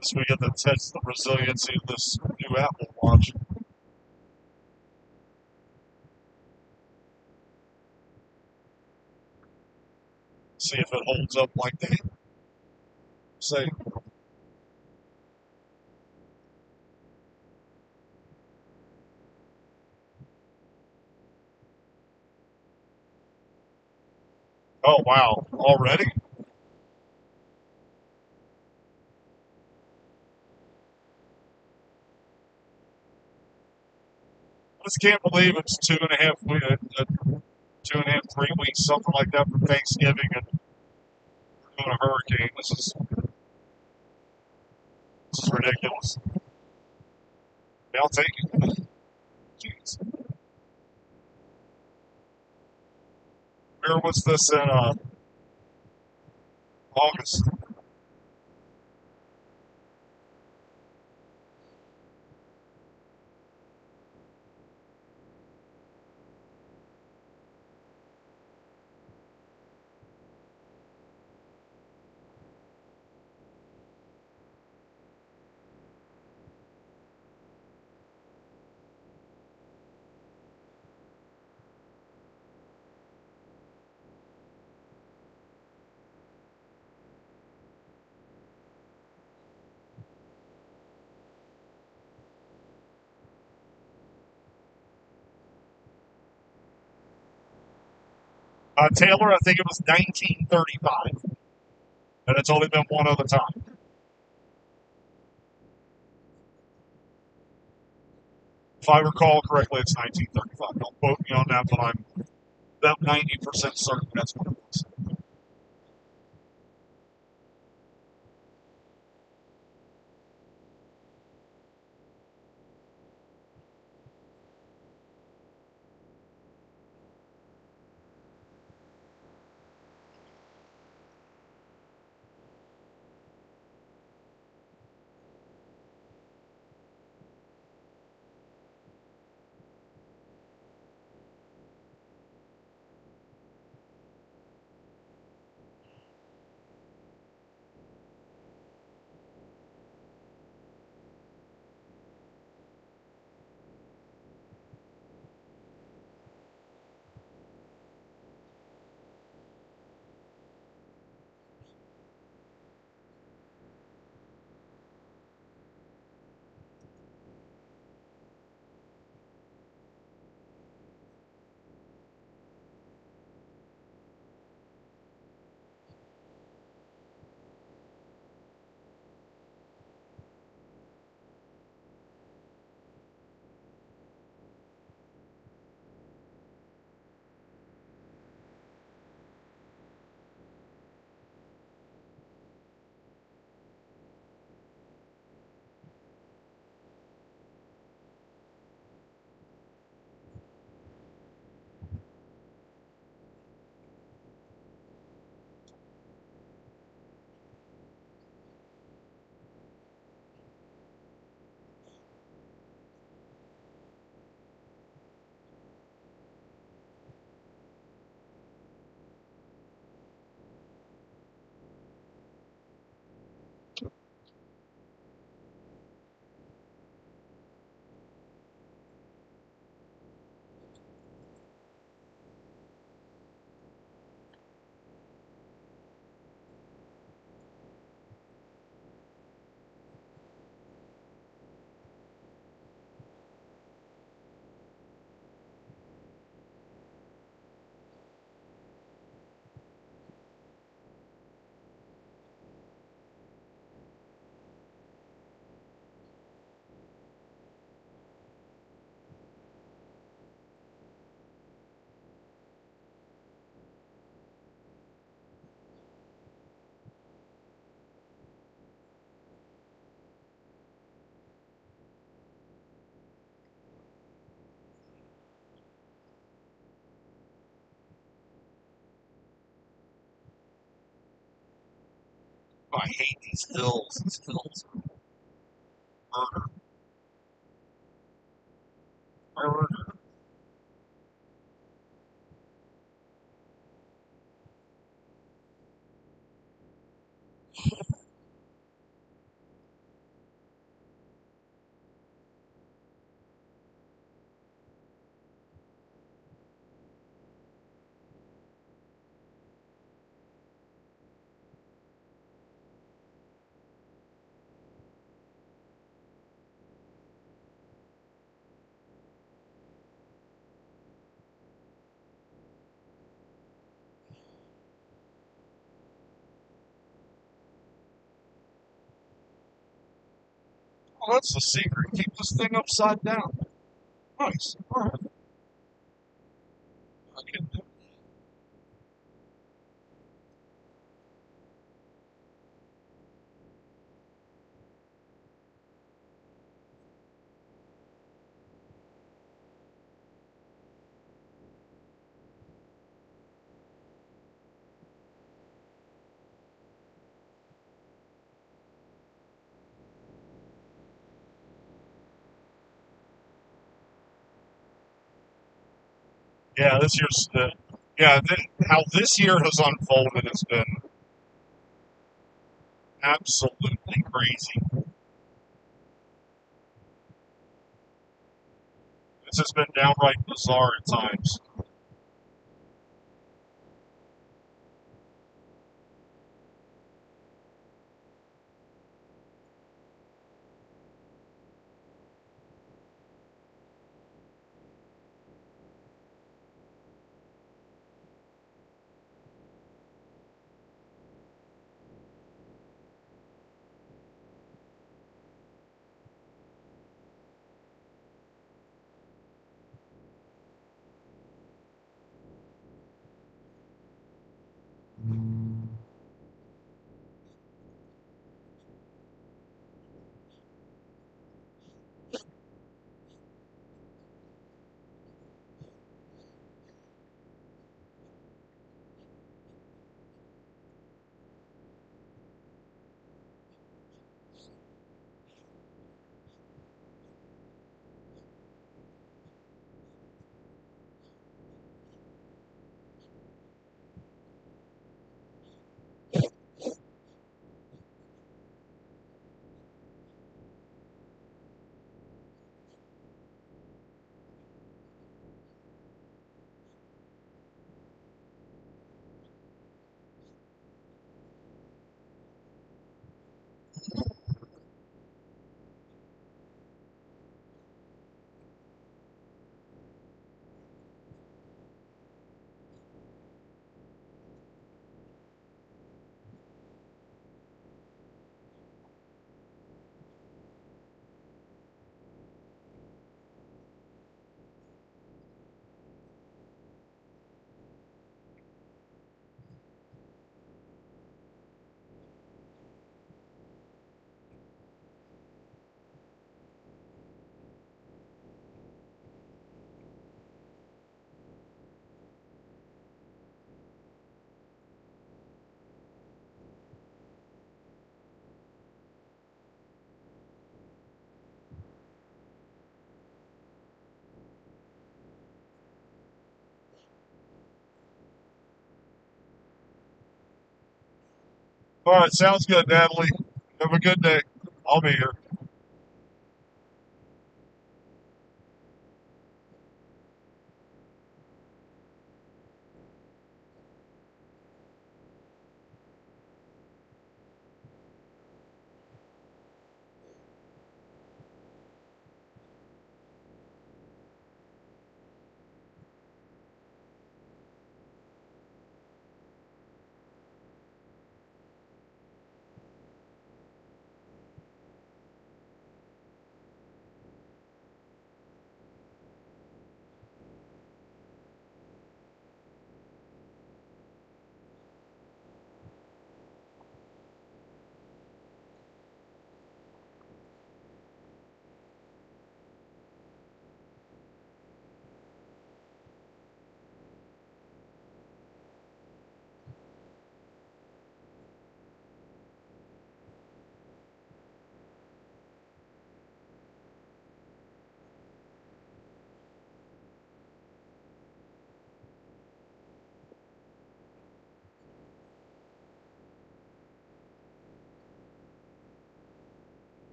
this we get to test the resiliency of this new Apple Watch. See if it holds up like they say. Oh wow, already? I just can't believe it's 2.5 weeks, 3 weeks, something like that for Thanksgiving, and we're doing a hurricane. This is ridiculous. Yeah, I'll take it. Jeez. Where was this in August? Taylor, I think it was 1935, and it's only been one other time. If I recall correctly, it's 1935. Don't quote me on that, but I'm about 90% certain that's what it was. I hate these hills. These hills are murder. Murder. Oh, that's the secret. Keep this thing upside down. Nice. All right. I can do. Yeah, this year's how this year has unfolded has been absolutely crazy. This has been downright bizarre at times. All right, sounds good, Natalie. Have a good day. I'll be here.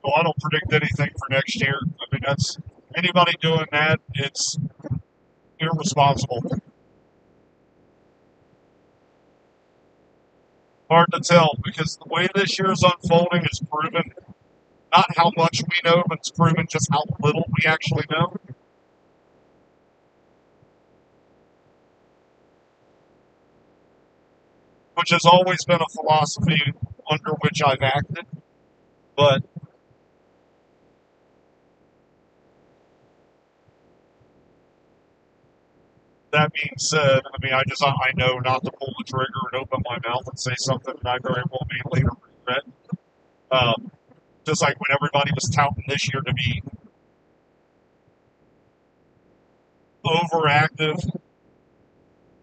Well, I don't predict anything for next year. I mean, that's anybody doing that, it's irresponsible. Hard to tell because the way this year is unfolding is proven not how much we know, but it's proven just how little we actually know. Which has always been a philosophy under which I've acted. But that being said, I mean, I know not to pull the trigger and open my mouth and say something that I very well may later regret. Just like when everybody was touting this year to be overactive,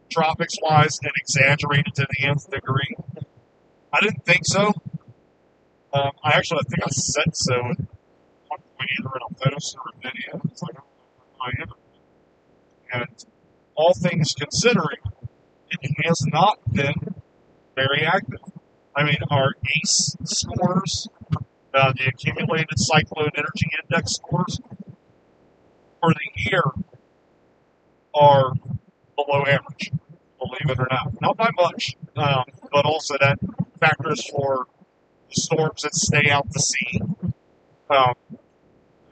tropics-wise, and exaggerated to the nth degree. I didn't think so. I think I said so at one point, either in a post or a video. It's like, I am. And all things considering, it has not been very active. I mean, our ACE scores, the accumulated cyclone energy index scores for the year are below average, believe it or not. Not by much, but also that factors for the storms that stay out to sea. It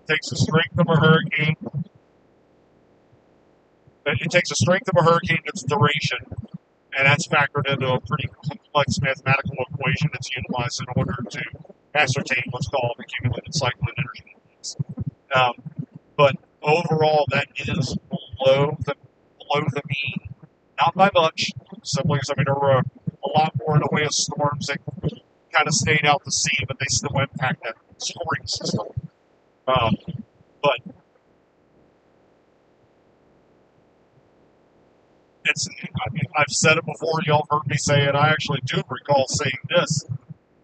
takes the strength of a hurricane. It takes the strength of a hurricane, its duration, and that's factored into a pretty complex mathematical equation that's utilized in order to ascertain what's called accumulated cyclone energy index. But overall, that is below the mean, not by much. Simply because there were a lot more in the way of storms that kind of stayed out to sea, but they still impact that scoring system. But I've said it before. Y'all heard me say it. I actually do recall saying this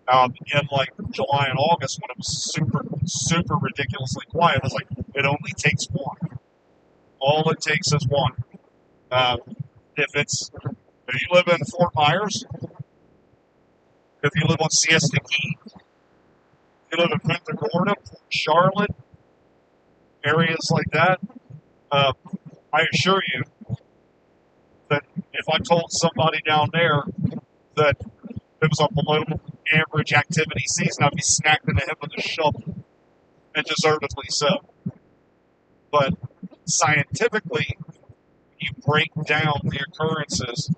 in like July and August when it was super, super ridiculously quiet. I was like, it only takes one. All it takes is one. If you live in Fort Myers, if you live on Siesta Key, if you live in Punta Gorda, Charlotte, areas like that, I assure you that if I told somebody down there that it was a below average activity season, I'd be smacked in the head with a shovel, and deservedly so. But scientifically, you break down the occurrences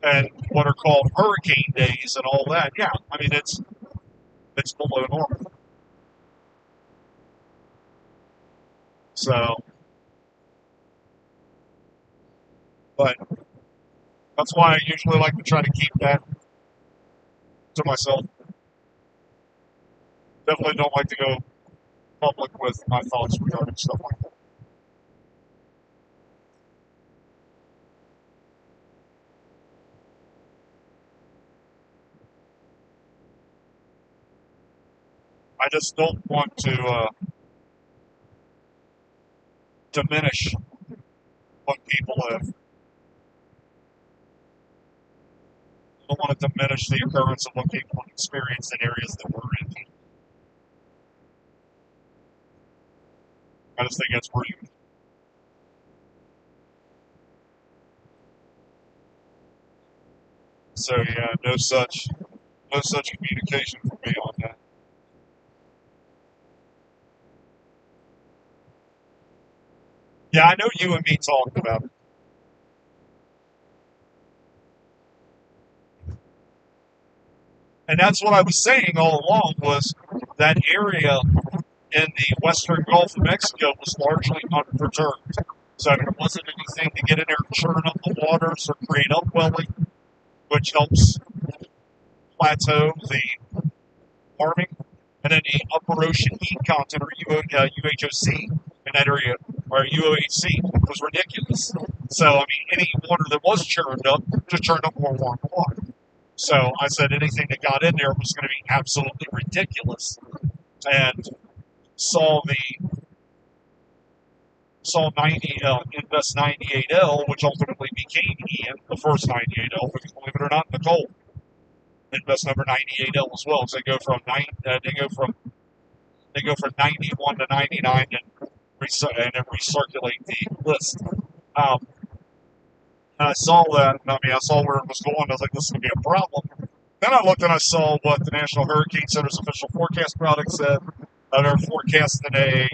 and what are called hurricane days and all that. Yeah, I mean it's below normal. So, but that's why I usually like to try to keep that to myself. Definitely don't like to go public with my thoughts regarding stuff like that. I just don't want to diminish what people have. I don't want to diminish the occurrence of what people have experienced in areas that we're in. I just think that's rude. So yeah, no such communication from me on that. Yeah, I know you and me talked about it. And that's what I was saying all along was that area in the western Gulf of Mexico was largely unperturbed. So there wasn't anything to get in there and churn up the waters or create upwelling, which helps plateau the warming. And then the upper ocean heat content, or UHOC, in that area, or UOHC, was ridiculous. So, I mean, any water that was churned up just churned up more warm water. So I said anything that got in there was going to be absolutely ridiculous. And saw 90 Invest 98L, which ultimately became Ian, the first 98L, because believe it or not, Nicole. Midwest number 98L as well. So they go from 91 to 99 and then recirculate the list. Um, I saw that. I saw where it was going. I was like, this is going to be a problem. Then I looked and I saw what the National Hurricane Center's official forecast product said. They're forecasting a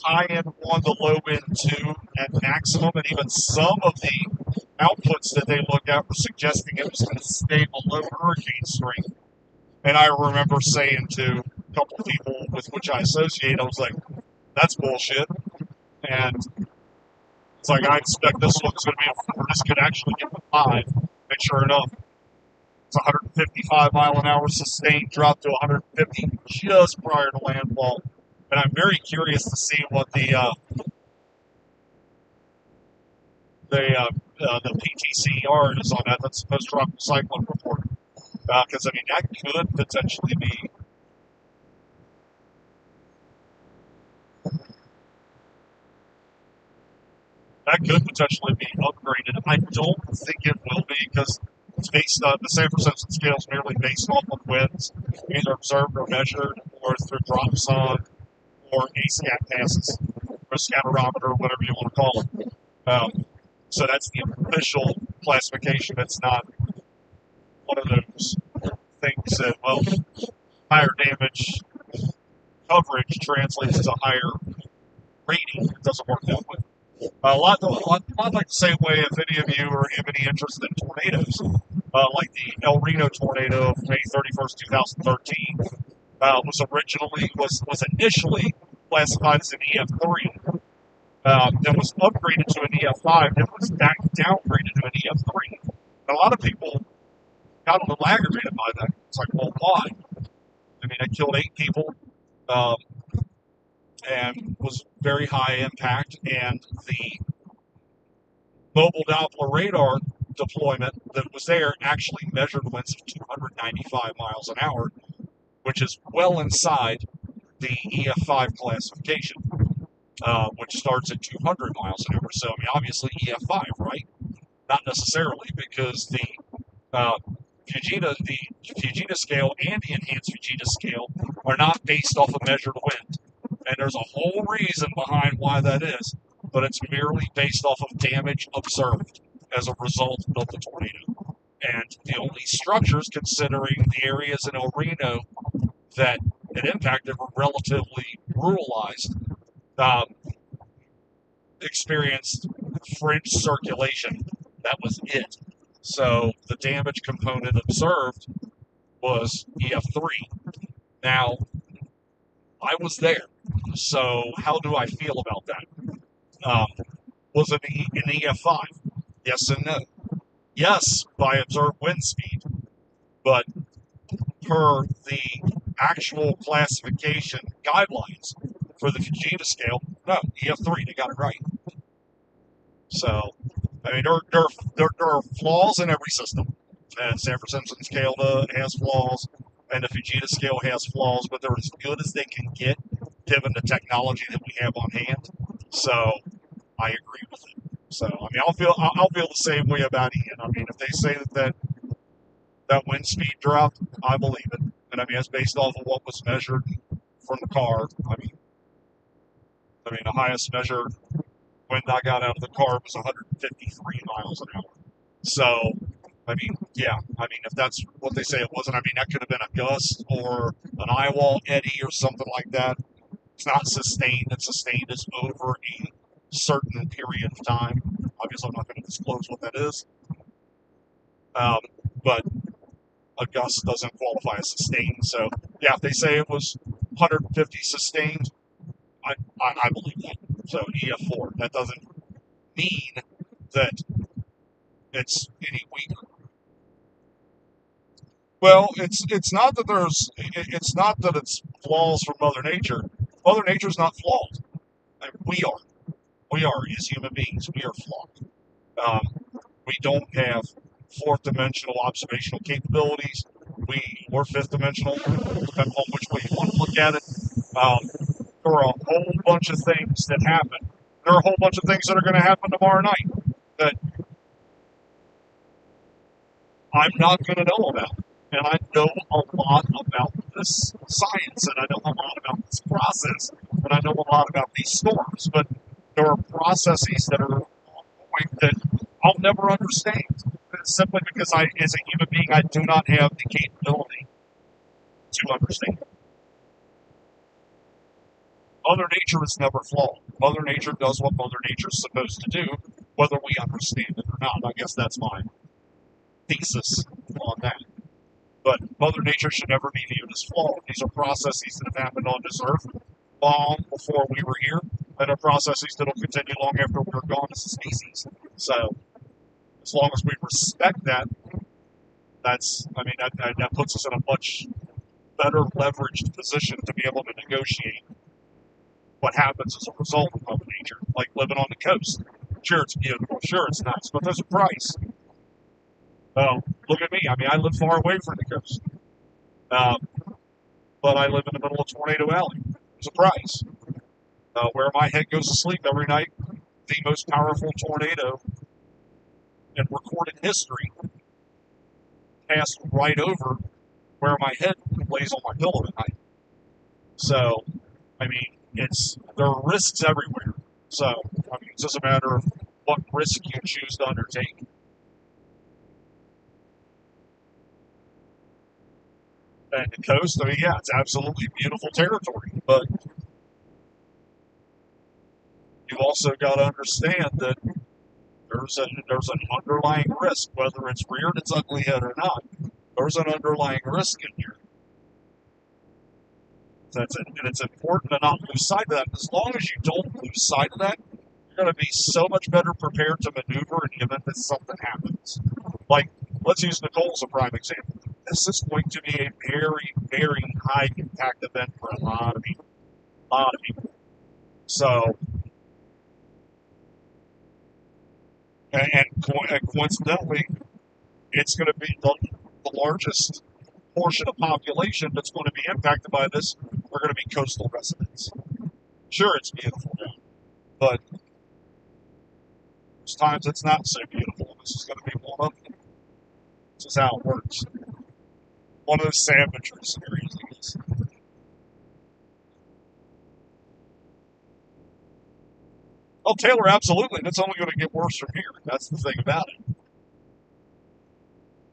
high end 1 to low end 2 at maximum, and even some of the outputs that they looked at were suggesting it was going to stay below hurricane strength. And I remember saying to a couple of people with which I associate, I was like, that's bullshit. And it's like, I expect this one's going to be a 4. This could actually get to 5. And sure enough, it's 155 mile an hour sustained, dropped to 150 just prior to landfall. And I'm very curious to see what the PTCR is on that. That's the post-tropical cyclone report. Because, that could potentially be upgraded. I don't think it will be, because it's based on the San Francisco scale is merely based off of winds, either observed or measured, or through drops on, or ASCAT passes, or scatterometer, or whatever you want to call it. So that's the official classification. It's not one of those things that, well, higher damage coverage translates to higher rating. It doesn't work that way. A lot like the same way, if any of you have any interest in tornadoes, like the El Reno tornado of May 31st, 2013, was initially classified as an EF3, then was upgraded to an EF5, then was back downgraded to an EF3. And a lot of people got a little aggravated by that. It's like, well, why? It killed 8 people, and was very high impact, and the mobile Doppler radar deployment that was there actually measured winds of 295 miles an hour, which is well inside the EF5 classification, which starts at 200 miles an hour. So, obviously EF5, right? Not necessarily, because the Fujita scale and the enhanced Fujita scale are not based off of measured wind. And there's a whole reason behind why that is, but it's merely based off of damage observed as a result of the tornado. And the only structures, considering the areas in El Reno that it impacted were relatively ruralized, experienced fringe circulation. That was it. So the damage component observed was EF3. Now, I was there. So how do I feel about that? Was it an EF5? Yes and no. Yes, by observed wind speed, but per the actual classification guidelines for the Fujita scale, no, EF3, they got it right. So, there are flaws in every system. And San Francisco scale has flaws, and the Fujita scale has flaws, but they're as good as they can get given the technology that we have on hand. So I agree with it. So I'll feel the same way about Ian. If they say that wind speed dropped, I believe it. And it's based off of what was measured from the car. The highest measured wind I got out of the car was 153 miles an hour. So if that's what they say it wasn't, that could have been a gust or an eye wall eddy or something like that. It's not sustained. It's sustained as over a certain period of time. Obviously, I'm not going to disclose what that is. But a gust doesn't qualify as sustained. So, if they say it was 150 sustained, I believe that. So, EF4. That doesn't mean that it's any weaker. Well, it's not that it's flaws from Mother Nature. Mother Nature's not flawed. We are as human beings. We are flawed. We don't have 4th dimensional observational capabilities. We're 5th dimensional, depending on which way you want to look at it. There are a whole bunch of things that happen. There are a whole bunch of things that are going to happen tomorrow night that I'm not going to know about. And I know a lot about this science, and I know a lot about this process, and I know a lot about these storms. But there are processes that are ongoing that I'll never understand, simply because as a human being, I do not have the capability to understand. Mother Nature is never flawed. Mother Nature does what Mother Nature is supposed to do, whether we understand it or not. I guess that's my thesis on that. But Mother Nature should never be viewed as flawed. These are processes that have happened on this earth long before we were here, and are processes that will continue long after we're gone as a species. So, as long as we respect that, that puts us in a much better leveraged position to be able to negotiate what happens as a result of Mother Nature, like living on the coast. Sure, it's beautiful. Sure, it's nice, but there's a price. Look at me. I live far away from the coast. But I live in the middle of Tornado Alley. There's a price. Where my head goes to sleep every night, the most powerful tornado in recorded history passed right over where my head lays on my pillow at night. So, there are risks everywhere. So, it's just a matter of what risk you choose to undertake. And the coast, it's absolutely beautiful territory, but you also got to understand that there's an underlying risk, whether it's reared its ugly head or not. There's an underlying risk in here. And it's important to not lose sight of that. As long as you don't lose sight of that, you're going to be so much better prepared to maneuver in the event that something happens. Like, let's use Nicole as a prime example. This is going to be a very, very high impact event for a lot of people. So, and coincidentally, it's going to be the largest portion of population that's going to be impacted by this are going to be coastal residents. Sure, it's beautiful now, but there's times it's not so beautiful. This is going to be one of them. This is how it works. One of those savagery scenarios, I guess. Oh, Taylor, absolutely. That's only going to get worse from here. That's the thing about it.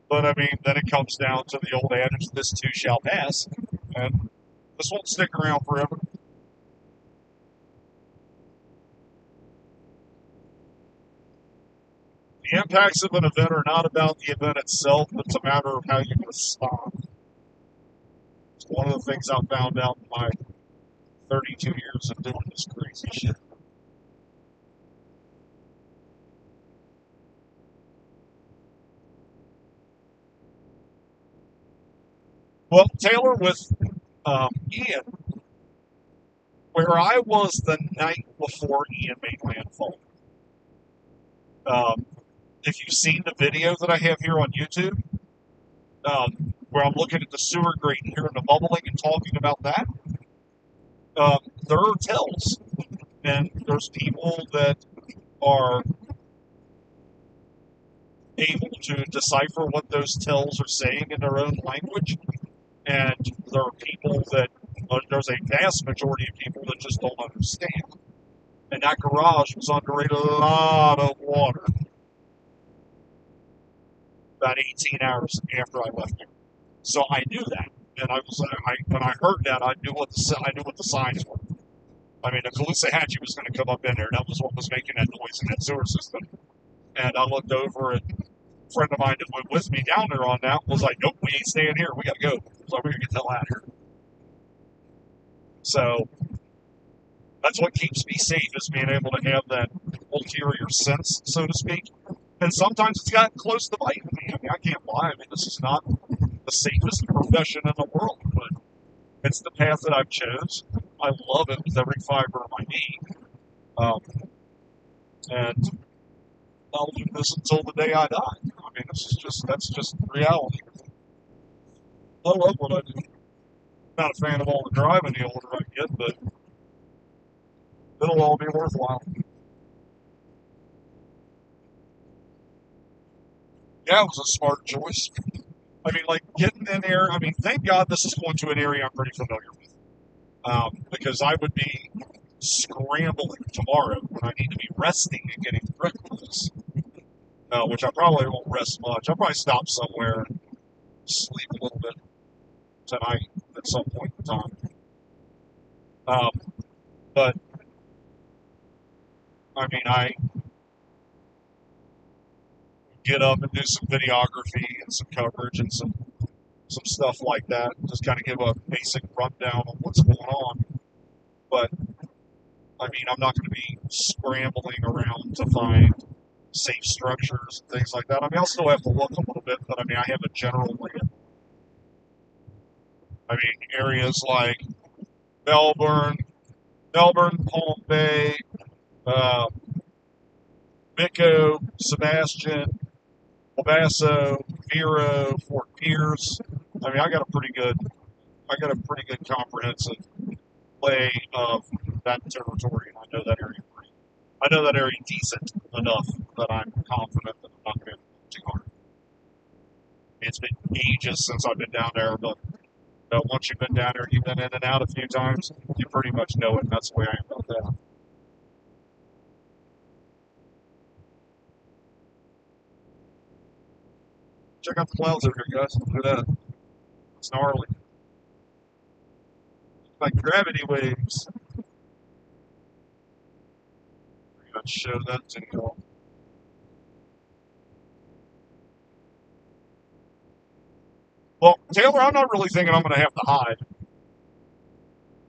But then it comes down to the old adage, this too shall pass, and this won't stick around forever. The impacts of an event are not about the event itself, but it's a matter of how you respond. It's one of the things I've found out in my 32 years of doing this crazy shit. Well, Taylor, with Ian, where I was the night before Ian made landfall, if you've seen the video that I have here on YouTube, where I'm looking at the sewer grate and hearing the bubbling and talking about that, there are tells, and there's people that are able to decipher what those tells are saying in their own language, and there are people that there's a vast majority of people that just don't understand. And that garage was under a lot of water about 18 hours after I left there. So I knew that, and when I heard that, I knew what the signs were. The Caloosahatchee was going to come up in there. That was what was making that noise in that sewer system. And I looked over, and a friend of mine that went with me down there on that was like, "Nope, we ain't staying here. We got to go. So we're going to get the hell out of here." So that's what keeps me safe, is being able to have that ulterior sense, so to speak. And sometimes it's gotten close to biting me. I can't lie. This is not the safest profession in the world, but it's the path that I've chose. I love it with every fiber of my being. And I'll do this until the day I die. That's just reality. I love what I do. Not a fan of all the driving the older I get, but it'll all be worthwhile. Yeah, it was a smart choice. I mean, like getting in there. I mean, thank God this is going to an area I'm pretty familiar with, because I would be scrambling tomorrow when I need to be resting and getting breakfast, which I probably won't rest much. I'll probably stop somewhere, and sleep a little bit tonight at some point in time. Um, but I mean, I get up and do some videography and some coverage and some stuff like that. Just kind of give a basic rundown on what's going on. But I mean, I'm not going to be scrambling around to find safe structures and things like that. I mean, I'll still have to look a little bit, but I mean, I have a general plan. I mean, areas like Melbourne, Palm Bay, uh, Mico, Sebastian, El Paso, Vero, Fort Pierce. I mean, I got a pretty good comprehensive lay of that territory, and I know that area decent enough that I'm confident that I'm not going to be too hard. It's been ages since I've been down there, but once you've been down there, you've been in and out a few times, you pretty much know it, and that's the way I am about that. Check out the clouds over here, guys. Look at that. It's gnarly. Like gravity waves. I'm going to show that to you all. Well, Taylor, I'm not really thinking I'm going to have to hide.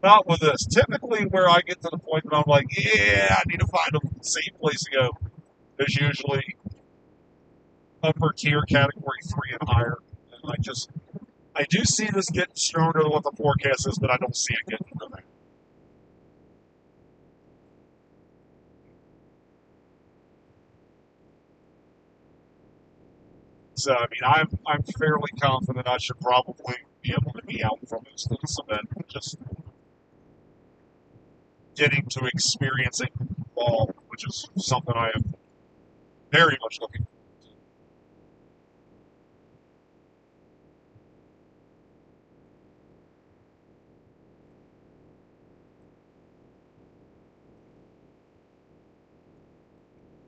Not with this. Typically, where I get to the point that I'm like, yeah, I need to find a safe place to go, is usually upper tier category 3 and higher. And I do see this getting stronger than what the forecast is, but I don't see it getting to that. So, I mean, I'm fairly confident I should probably be able to be out from this event, just getting to experiencing fall, which is something I am very much looking forward to.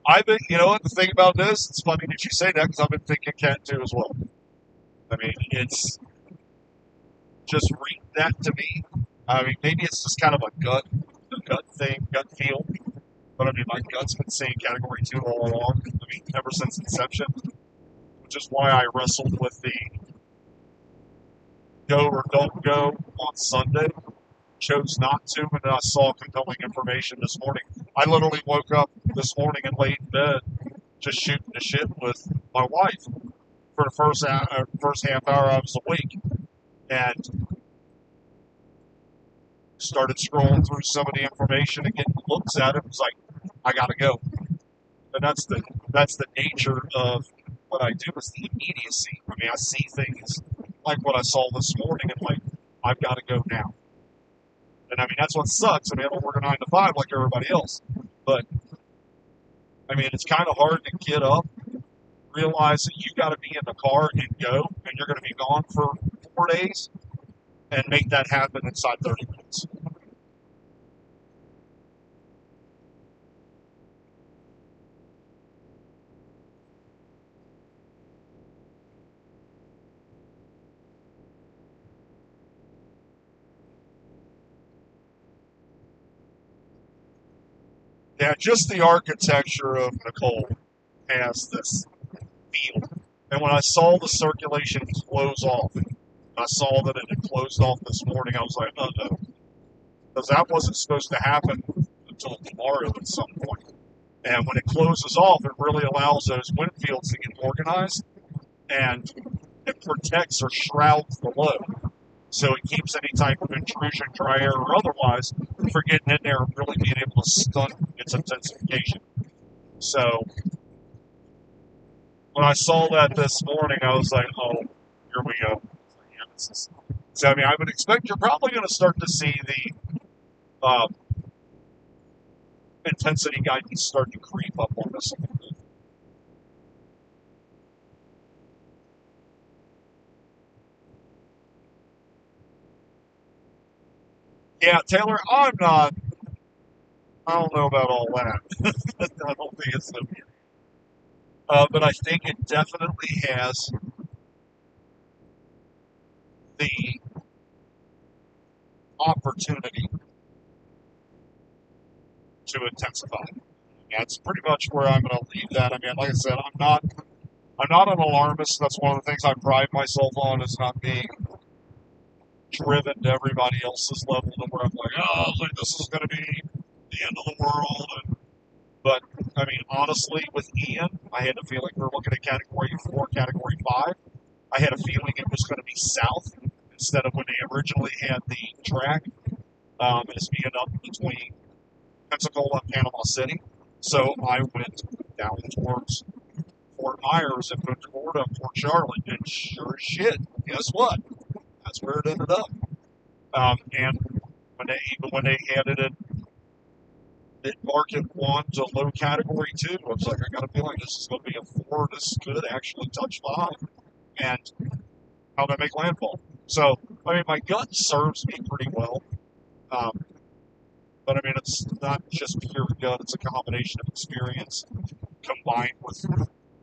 I've been, you know what, the thing about this, it's funny that you say that because I've been thinking cat too as well. I mean, it's just read that to me. I mean, maybe it's just kind of a gut thing, gut feel. But I mean, my gut's been saying category 2 all along. I mean, ever since inception, which is why I wrestled with the go or don't go on Sunday. Chose not to, and then I saw compelling information this morning. I literally woke up this morning and laid in bed just shooting the shit with my wife for the first half hour I was awake, and started scrolling through some of the information and getting looks at it. It was like, I gotta go, and that's the nature of what I do, is the immediacy. I mean, I see things like what I saw this morning, and like, I've got to go now. And I mean, that's what sucks. I mean, I don't work a 9 to 5 like everybody else, but I mean, it's kind of hard to get up, realize that you got to be in the car and go, and you're going to be gone for 4 days, and make that happen inside 30 minutes. Yeah, just the architecture of Nicole has this feel. And when I saw the circulation close off, I saw that it had closed off this morning, I was like, uh-oh. Because that wasn't supposed to happen until tomorrow at some point. And when it closes off, it really allows those wind fields to get organized, and it protects or shrouds the low. So it keeps any type of intrusion, dry air or otherwise, from getting in there and really being able to stunt its intensification. So when I saw that this morning, I was like, oh, here we go. So, I mean, I would expect you're probably going to start to see the intensity guidance start to creep up on this a little bit. Yeah, Taylor, I'm not. I don't know about all that. I don't think it's the. But I think it definitely has the opportunity to intensify. That's pretty much where I'm going to leave that. I mean, like I said, I'm not an alarmist. That's one of the things I pride myself on is not being driven to everybody else's level to where I'm like, oh, like this is going to be the end of the world. But I mean, honestly, with Ian, I had a feeling we were looking at Category 4, Category 5. I had a feeling it was going to be south instead of when they originally had the track as being up between Pensacola and Panama City. So I went down towards Fort Myers and Punta Gorda and Port Charlotte, and sure as shit, guess what? That's where it ended up. And when they added it mid-market 1 to low category 2, I was like, I got a feeling this is going to be a 4. This could actually touch 5. And how they make landfall. So, I mean, my gut serves me pretty well. Um, but I mean, it's not just pure gut, it's a combination of experience combined with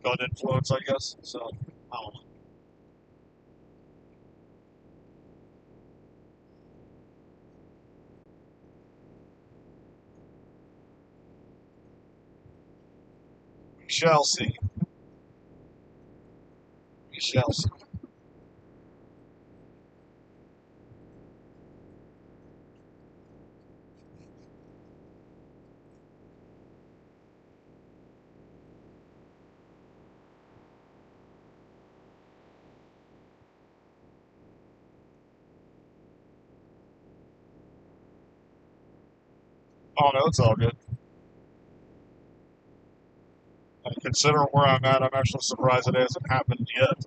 gut influence, I guess. So, I don't know. We shall see. We shall see. Oh, no, it's all good. Considering where I'm at, I'm actually surprised it hasn't happened yet.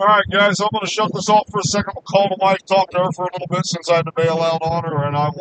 All right, guys, I'm going to shut this off for a second. We'll call the wife, talk to her for a little bit since I had to bail out on her, and I will